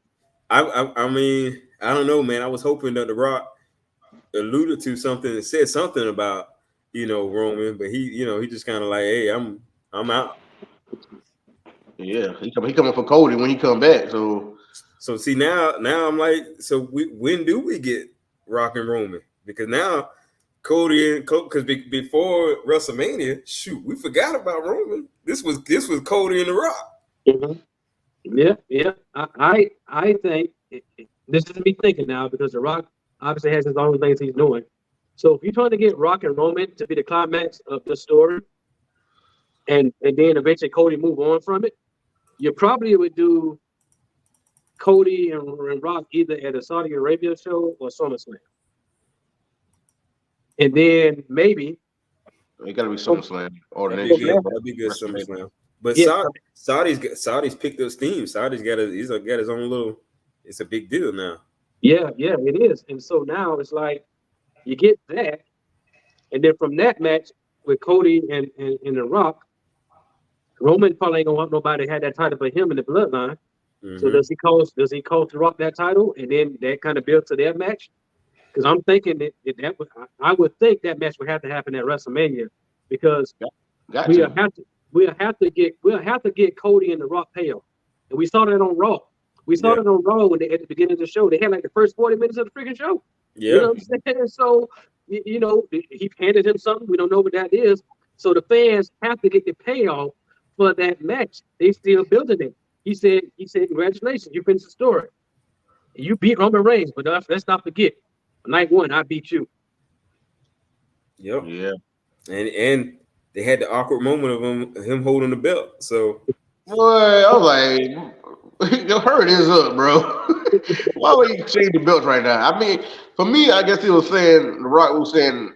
Speaker 2: I mean, I don't know, man. I was hoping that The Rock alluded to something and said something about, Roman, but he just kind of like, hey, I'm out.
Speaker 3: Yeah, he coming for Cody when he come back. So
Speaker 2: see now I'm like, so when do we get Rock and Roman? Because now Cody because before WrestleMania, shoot, we forgot about Roman. This was Cody and The Rock.
Speaker 1: Mm-hmm. Yeah. I think this is me thinking now because The Rock obviously has his own things he's doing. So if you're trying to get Rock and Roman to be the climax of the story, and then eventually Cody move on from it, you probably would do Cody and Rock either at a Saudi Arabia show or SummerSlam. And then maybe
Speaker 3: it gotta be SummerSlam or
Speaker 2: that'd be good SummerSlam. But Saudi's picked up steam. Saudi's got his own little. It's a big deal now.
Speaker 1: Yeah, it is. And so now it's like you get that, and then from that match with Cody and The Rock, Roman probably ain't gonna want nobody to have that title for him in the bloodline. Mm-hmm. So does he cost The Rock that title, and then that kind of builds to their match? Because I'm thinking I would think that match would have to happen at WrestleMania because we'll have to get Cody and The Rock payoff, and we saw that on Raw. We saw it on Raw when at the beginning of the show. They had like the first 40 minutes of the freaking show.
Speaker 2: Yeah.
Speaker 1: You know what I'm saying? So he handed him something. We don't know what that is. So the fans have to get the payoff for that match. They still building it. He said, congratulations, you finished the story. You beat Roman Reigns, but let's not forget, night one, I beat you.
Speaker 2: Yep.
Speaker 3: Yeah.
Speaker 2: And they had the awkward moment of him holding the belt. So
Speaker 3: boy, I was like, hurry this up, bro. Why would you change the belts right now? I mean, for me, I guess he was saying, The Rock was saying,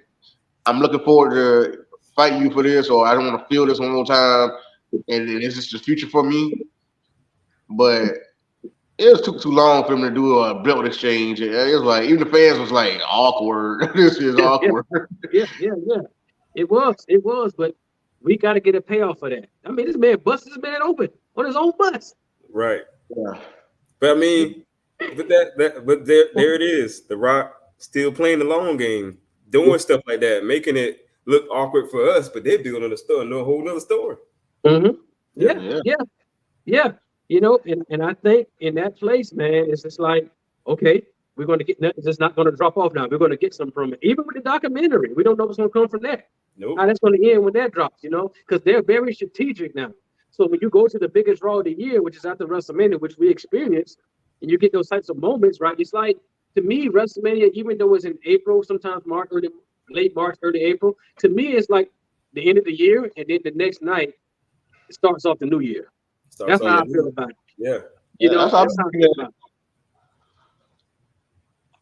Speaker 3: I'm looking forward to fighting you for this, or I don't want to feel this one more time, and this is the future for me. But it was too long for him to do a belt exchange. It was like, even the fans was like, awkward. This is awkward.
Speaker 1: Yeah. It was, but we got to get a payoff for that. I mean, this man busted his man open on his own bus.
Speaker 2: Right.
Speaker 3: Yeah.
Speaker 2: But I mean, but there it is. The Rock still playing the long game, doing stuff like that, making it look awkward for us, but they're building a whole nother story.
Speaker 1: Mm-hmm. Yeah. And I think in that place, man, it's just like, okay, we're going to get, it's just not going to drop off now. We're going to get some from it. Even with the documentary, we don't know what's going to come from that.
Speaker 2: Nope.
Speaker 1: How that's going to end when that drops, because they're very strategic now. So when you go to the biggest Raw of the year, which is after WrestleMania, which we experienced, and you get those types of moments, right? It's like, to me, WrestleMania, even though it's in April, sometimes late March, early April, to me, it's like the end of the year, and then the next night, it starts off the new year. That's how I feel about it.
Speaker 2: Yeah.
Speaker 1: That's how I feel about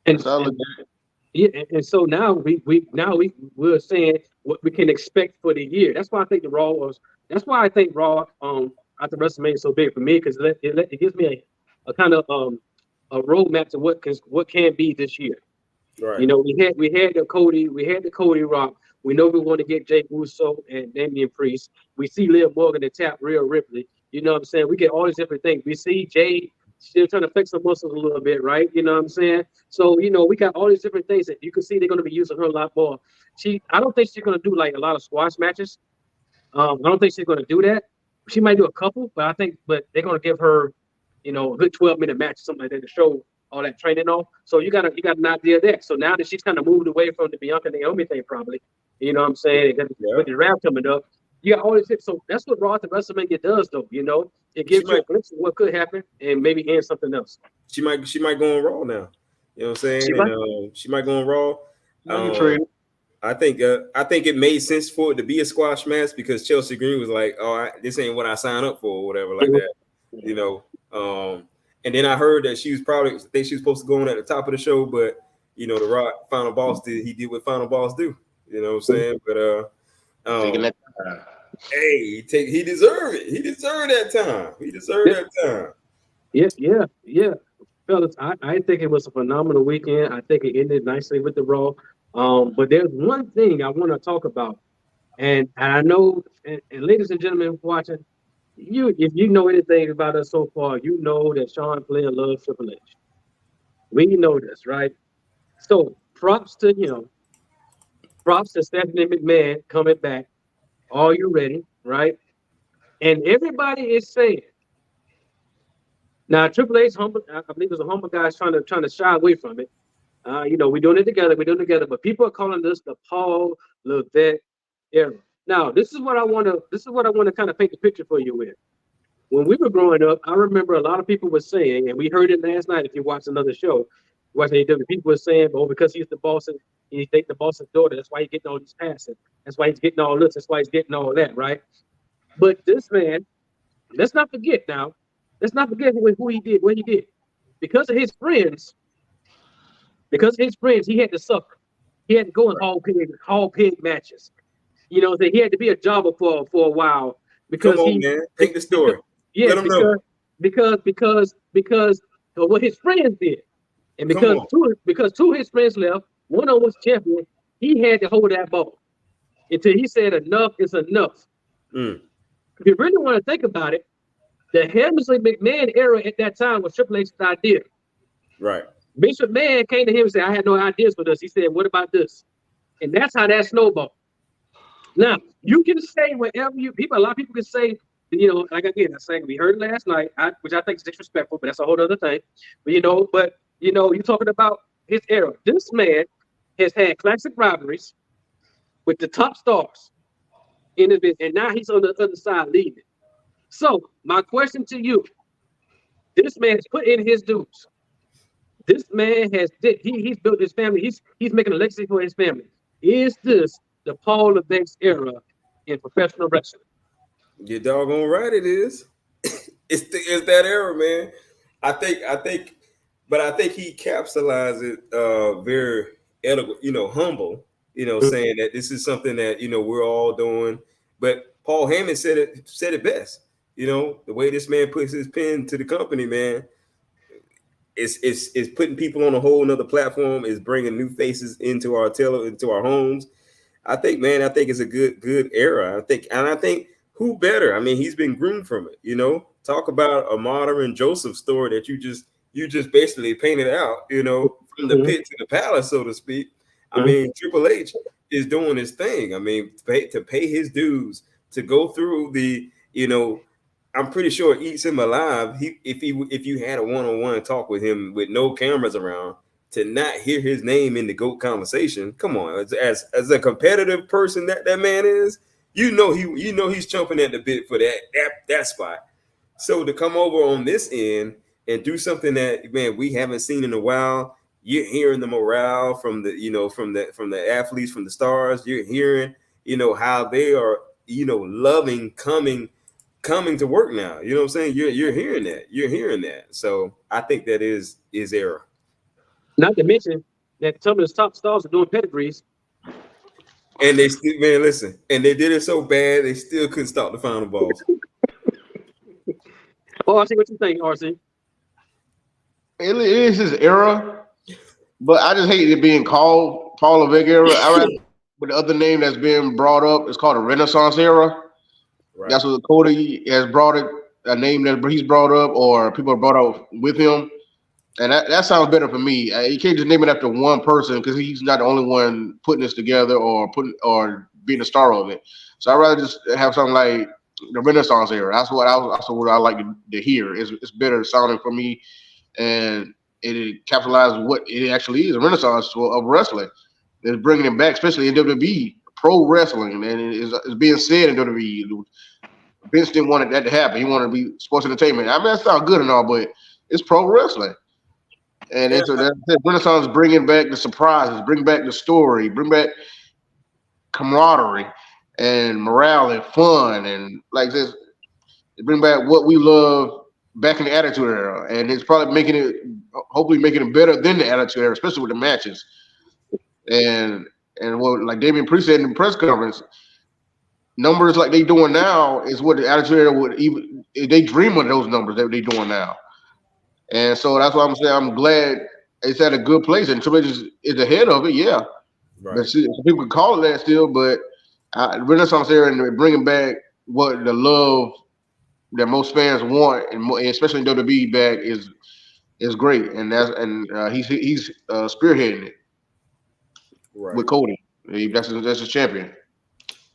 Speaker 1: it. And so now we're saying what we can expect for the year. That's why I think Raw after WrestleMania is so big for me, because it gives me a kind of a roadmap to what can be this year.
Speaker 2: Right.
Speaker 1: You know, we had the Cody Rock. We know we want to get Jake Russo and Damian Priest. We see Liv Morgan and tap Rhea Ripley. You know what I'm saying? We get all these different things. We see Jade still trying to flex her muscles a little bit, right? You know what I'm saying? So, you know, we got all these different things that you can see they're going to be using her a lot more. I don't think she's going to do like a lot of squash matches. I don't think she's going to do that. She might do a couple, but they're going to give her, you know, a good 12-minute match, something like that, to show all that training on. So you got an idea of that. So now that she's kind of moved away from the Bianca Naomi thing, probably, you know what I'm saying? With the draft coming up, you got all this. So that's what Raw to WrestleMania does, though. You know, it gives you a glimpse of what could happen and maybe end something else.
Speaker 2: She might go on Raw now. You know what I'm saying? She might go on Raw. I think it made sense for it to be a squash match because Chelsea Green was like, "Oh, this ain't what I signed up for," or whatever like that. You know. And then I heard that she was supposed to go on at the top of the show, but you know, the Rock Final Boss did what Final Boss do. You know what I'm saying? But
Speaker 3: taking that time.
Speaker 2: Hey, he deserved it. He deserved that time. That time.
Speaker 1: Yeah. Fellas, I think it was a phenomenal weekend. I think it ended nicely with the Raw. But there's one thing I want to talk about. And I know, and ladies and gentlemen watching, if you know anything about us so far, you know that Sean Flair loves Triple H. We know this, right? So props to him. Props to Stephanie McMahon coming back. Are you ready? Right? And everybody is saying, now Triple H humble, I believe it's a humble guy trying to shy away from it. You know, we're doing it together, but people are calling this the Paul Levesque era. Now, this is what I want to kind of paint the picture for you with. When we were growing up, I remember a lot of people were saying, and we heard it last night if you watched another show, watching AEW, people were saying, oh, because he's the boss and he dates the boss's daughter, that's why he's getting all these passes. That's why he's getting all this. That's why he's getting all that, right? But this man, let's not forget who he did, what he did. Because of his friends, he had to suffer. He had to go in hall pig matches. You know, he had to be a jobber for a while because
Speaker 2: man, take the story.
Speaker 1: Because of what his friends did, and because two of his friends left, one of them was champion. He had to hold that ball until he said enough is enough. If you really want to think about it, the Hemsley McMahon era at that time was Triple H's idea.
Speaker 2: Right.
Speaker 1: Vince McMahon came to him and said, I had no ideas for this. He said, what about this? And that's how that snowballed. Now, you can say whatever a lot of people can say, you know, like again, I'm saying we heard it last night, which I think is disrespectful, but that's a whole other thing. But you're talking about his era. This man has had classic rivalries with the top stars in the business, and now he's on the other side leading. So my question to you, this man has put in his dues. This man he's built his family. He's making a legacy for his family. Is this the Paul Levesque era in professional wrestling?
Speaker 2: You're doggone right it is. It's that era, man. I think he capsulized it very elegant, humble, saying that this is something that, we're all doing. But Paul Heyman said it best. The way this man puts his pen to the company, man, it's putting people on a whole nother platform, is bringing new faces into our homes. I think it's a good era. I think who better? I mean, he's been groomed from it. Talk about a modern Joseph story that you just basically painted out, from the pit to the palace, so to speak. I mean, Triple H is doing his thing. I mean, to pay his dues, to go through the, I'm pretty sure it eats him alive. If you had a one-on-one talk with him with no cameras around, to not hear his name in the GOAT conversation, come on, as a competitive person that man is, he's chomping at the bit for that spot. So to come over on this end and do something that, man, we haven't seen in a while, you're hearing the morale from the athletes, from the stars. You're hearing, how they are, loving coming to work now. You know what I'm saying? You're hearing that. You're hearing that. So I think that is era.
Speaker 1: Not to mention that some of the top stars are doing pedigrees.
Speaker 2: And they still, man, listen, and they did it so bad they still couldn't stop the final balls.
Speaker 1: RC, what you think, RC?
Speaker 3: It is his era, But I just hate it being called Paul Levesque Era. I rather with the other name that's being brought up. It's called a Renaissance Era.
Speaker 2: Right.
Speaker 3: That's what Cody has brought it. A name that he's brought up, or people have brought up with him, and that sounds better for me. You can't just name it after one person because he's not the only one putting this together or being the star of it. So I'd rather just have something like the Renaissance Era. That's what I like to hear. It's better sounding for me, and it capitalizes what it actually is, a renaissance of wrestling. It's bringing it back, especially in WWE, pro wrestling, and it's being said in WWE. Vince didn't want that to happen. He wanted to be sports entertainment. I mean, that sounds good and all, but it's pro wrestling. And it's that Renaissance bringing back the surprises, bring back the story, bring back camaraderie and morale and fun, and like this, bring back what we love back in the Attitude Era. And it's probably hopefully making it better than the Attitude Era, especially with the matches. And what like Damian Priest said in the press conference, numbers like they doing now is what the Attitude Era would even they dream of those numbers that they doing now. And so that's why I'm saying I'm glad it's at a good place and Triple H is ahead of it, yeah.
Speaker 2: Right.
Speaker 3: But see, people can call it that still, but Renaissance Era and bringing back what the love that most fans want, and especially in WWE back is great, and he's spearheading it with Cody. That's his champion.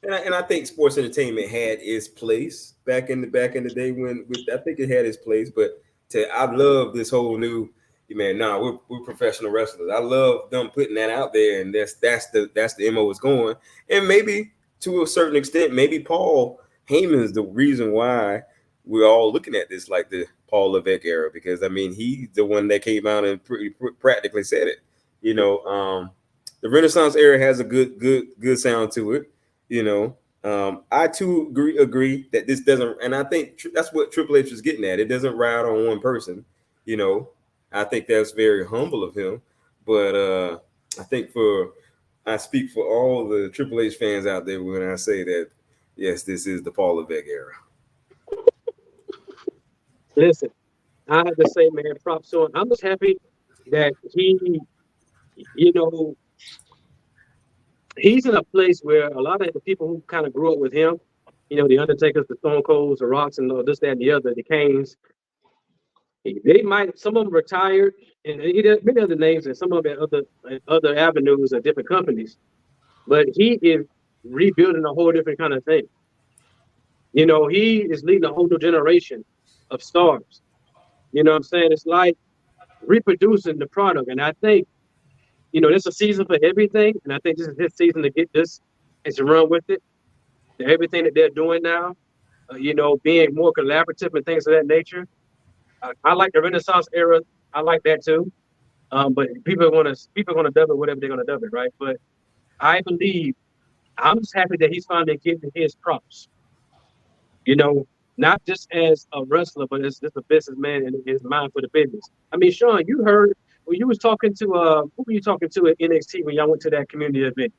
Speaker 2: And I think sports entertainment had its place back in the day when I think it had its place. But I love this whole new man. We're professional wrestlers. I love them putting that out there, and that's the MO is going. And maybe to a certain extent, maybe Paul Heyman is the reason why we're all looking at this like the Paul Levesque era, because I mean he's the one that came out and practically said it. The Renaissance era has a good sound to it. I too agree that this doesn't, and I think that's what Triple H is getting at. It doesn't ride on one person. I think that's very humble of him. But I think I speak for all the Triple H fans out there when I say that yes, this is the Paul Levesque era.
Speaker 1: Listen, I have to say, man, props to him. I'm just happy that he, he's in a place where a lot of the people who kind of grew up with him, the Undertakers, the Stone Colds, the Rocks, and this, that, and the other, the Canes, some of them retired, and many other names, and some of them other avenues of different companies. But he is rebuilding a whole different kind of thing. He is leading a whole new generation of stars. You know what I'm saying? It's like reproducing the product. And I think, there's a season for everything. And I think this is his season to get this and to run with it. Everything that they're doing now, being more collaborative and things of that nature. I like the Renaissance era. I like that too. But people are gonna dub it whatever they're gonna dub it, right? But I believe I'm just happy that he's finally getting his props. Not just as a wrestler, but as just a businessman and his mind for the business. I mean, Sean, you heard when you was talking to who were you talking to at NXT when y'all went to that community event?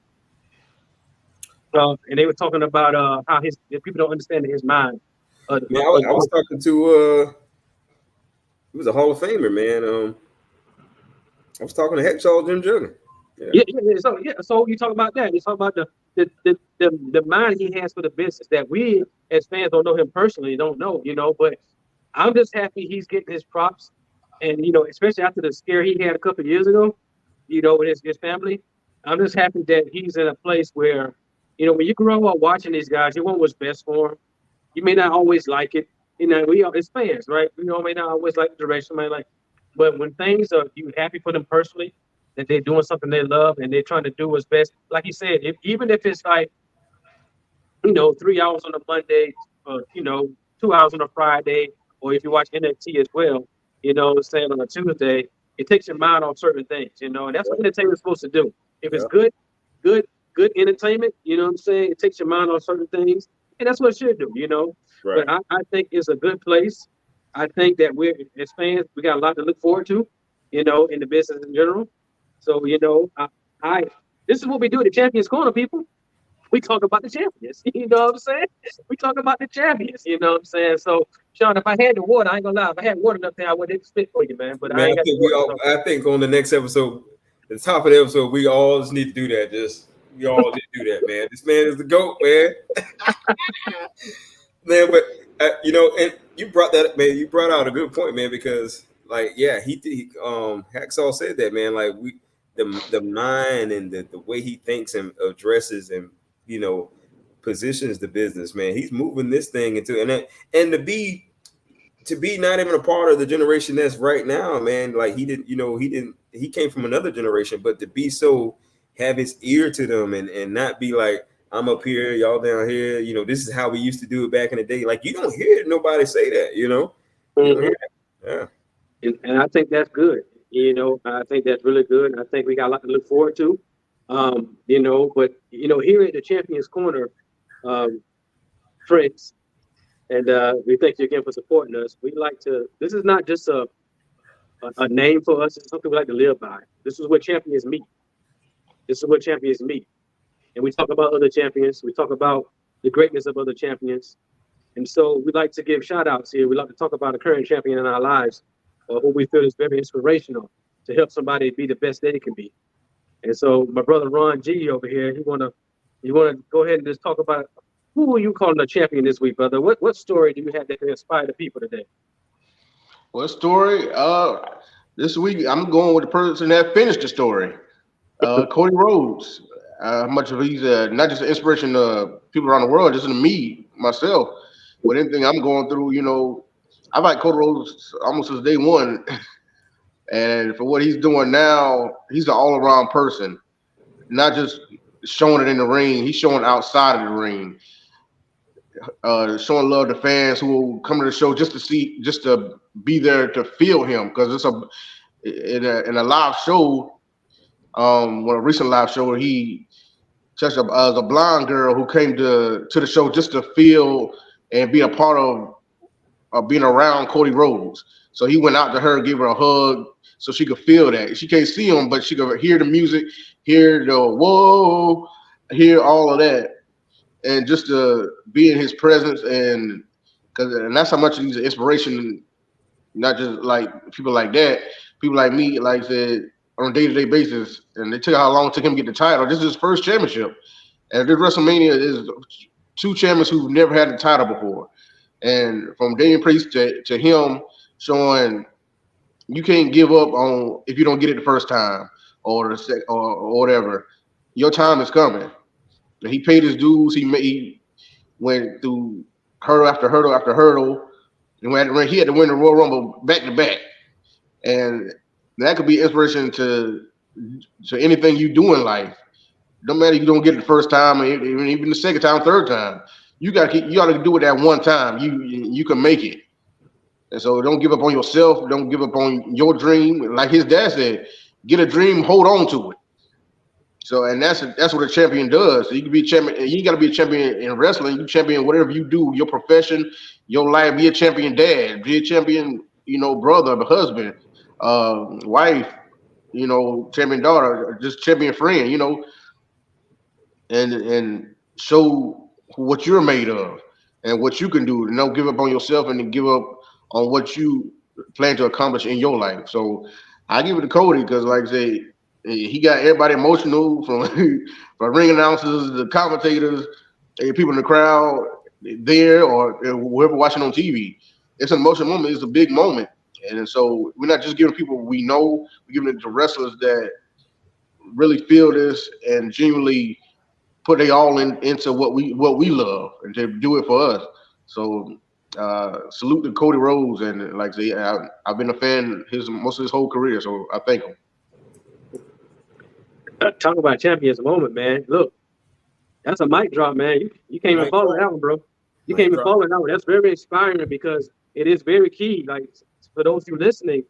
Speaker 1: And they were talking about how people don't understand his mind.
Speaker 2: I was talking to he was a Hall of Famer, man. I was talking to Hexall Jim Jugger.
Speaker 1: So you talk about that. You talk about the mind he has for the business that we as fans don't know him personally, don't know, but I'm just happy he's getting his props. And, especially after the scare he had a couple of years ago, with his family, I'm just happy that he's in a place where, when you grow up watching these guys, you want what's best for him. You may not always like it. We are as fans, right? We may not always like the direction, but when things are, you happy for them personally, that they're doing something they love and they're trying to do what's best. Like you said, even if it's like, 3 hours on a Monday, 2 hours on a Friday, or if you watch NXT as well, saying on a Tuesday, it takes your mind off certain things, and that's what entertainment is supposed to do. If it's good entertainment, it takes your mind off certain things, and that's what it should do, Right. But I think it's a good place. I think that we're, as fans, we got a lot to look forward to, in the business in general. So, this is what we do at the Champions Corner, people. We talk about the champions, you know what I'm saying? We talk about the champions, you know what I'm saying? So, Sean, if I had the water, I ain't gonna lie. If I had water up there, I wouldn't spit for you, man. But I think on the next episode,
Speaker 2: the top of the episode, we all just need to do that. We all need to do that, man. This man is the GOAT, man. Man, but and you brought that up, man. You brought out a good point, man, because like, yeah, he Hacksaw said that, man. Like the mind and the way he thinks and addresses and positions the business, man. He's moving this thing into and to be not even a part of the generation that's right now, man. Like he came from another generation, but to be so have his ear to them and not be like, I'm up here, y'all down here. This is how we used to do it back in the day. Like, you don't hear nobody say that, You don't hear that.
Speaker 1: Yeah. And I think that's good. I think that's really good. And I think we got a lot to look forward to. But here at the Champions Corner, friends, and we thank you again for supporting us. We like to. This is not just a name for us. It's something we like to live by. This is where champions meet. And we talk about other champions. We talk about the greatness of other champions. And so we like to give shout outs here. We like to talk about a current champion in our lives or who we feel is very inspirational to help somebody be the best they can be. And so my brother Ron G over here, you wanna go ahead and just talk about who are you calling a champion this week, brother? What story do you have that can inspire the people today?
Speaker 3: What story? This week I'm going with the person that finished the story. Cody Rhodes. How much of he's not just an inspiration to people around the world, just to me, myself, with anything I'm going through, I've liked Cody Rhodes almost since day one. And for what he's doing now, he's an all-around person. Not just showing it in the ring, he's showing outside of the ring. Showing love to fans who will come to the show just to be there to feel him. Because it's in a live show, a recent live show where he touched a blonde girl who came to the show just to feel and be a part of being around Cody Rhodes. So he went out to her, gave her a hug so she could feel that. She can't see him, but she could hear the music, hear the whoa, hear all of that. And just to be in his presence and that's how much he's an inspiration, not just like people like that, people like me, like I said, on a day-to-day basis, and they took how long it took him to get the title. This is his first championship. And this WrestleMania is two champions who've never had the title before. And from Damian Priest to him showing you can't give up on if you don't get it the first time or whatever. Your time is coming. And he paid his dues. He went through hurdle after hurdle after hurdle. And he had to win the Royal Rumble back to back. And that could be inspiration to anything you do in life. No matter if you don't get it the first time, or even the second time, third time, you got to do it that one time. You can make it. And so don't give up on yourself. Don't give up on your dream. Like his dad said, get a dream, hold on to it. So, and that's what a champion does. So you can be a champion. You got to be a champion in wrestling. You champion whatever you do, your profession, your life. Be a champion dad. Be a champion, brother, husband, wife, champion daughter, just champion friend, and show what you're made of and what you can do. Don't give up on yourself and give up on what you plan to accomplish in your life. So I give it to Cody because, like I say, he got everybody emotional from ring announcers, the commentators, people in the crowd there, or whoever watching on TV. It's an emotional moment. It's a big moment. And so we're not just giving people we know, we're giving it to wrestlers that really feel this and genuinely put they all into what we love and to do it for us. So salute to Cody Rhodes, and like I say, I've been a fan most of his whole career, so I thank him.
Speaker 1: Talk about champions moment, man. Look, that's a mic drop, man. You can't even follow that one, bro. You can't even follow that one. That's very inspiring because it is very key. Like for those of you listening,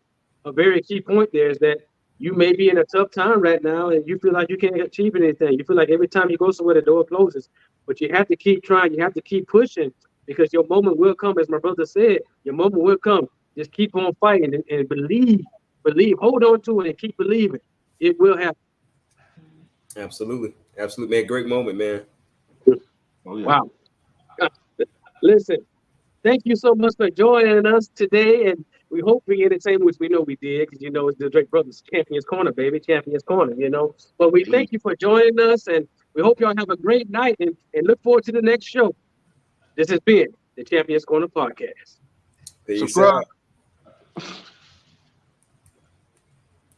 Speaker 1: a very key point there is that you may be in a tough time right now and you feel like you can't achieve anything. You feel like every time you go somewhere, the door closes. But you have to keep trying. You have to keep pushing because your moment will come. As my brother said, your moment will come. Just keep on fighting and believe. Hold on to it and keep believing. It will happen.
Speaker 2: Absolutely, man. Great moment, man.
Speaker 3: Oh, yeah.
Speaker 1: Wow. Listen, thank you so much for joining us today. And We hope we entertained, which we know we did, because it's the Drake Brothers Champions Corner, baby, Champions Corner. But we thank you for joining us, and we hope y'all have a great night, and look forward to the next show. This has been the Champions Corner podcast.
Speaker 2: Peace
Speaker 3: Subscribe.
Speaker 2: out.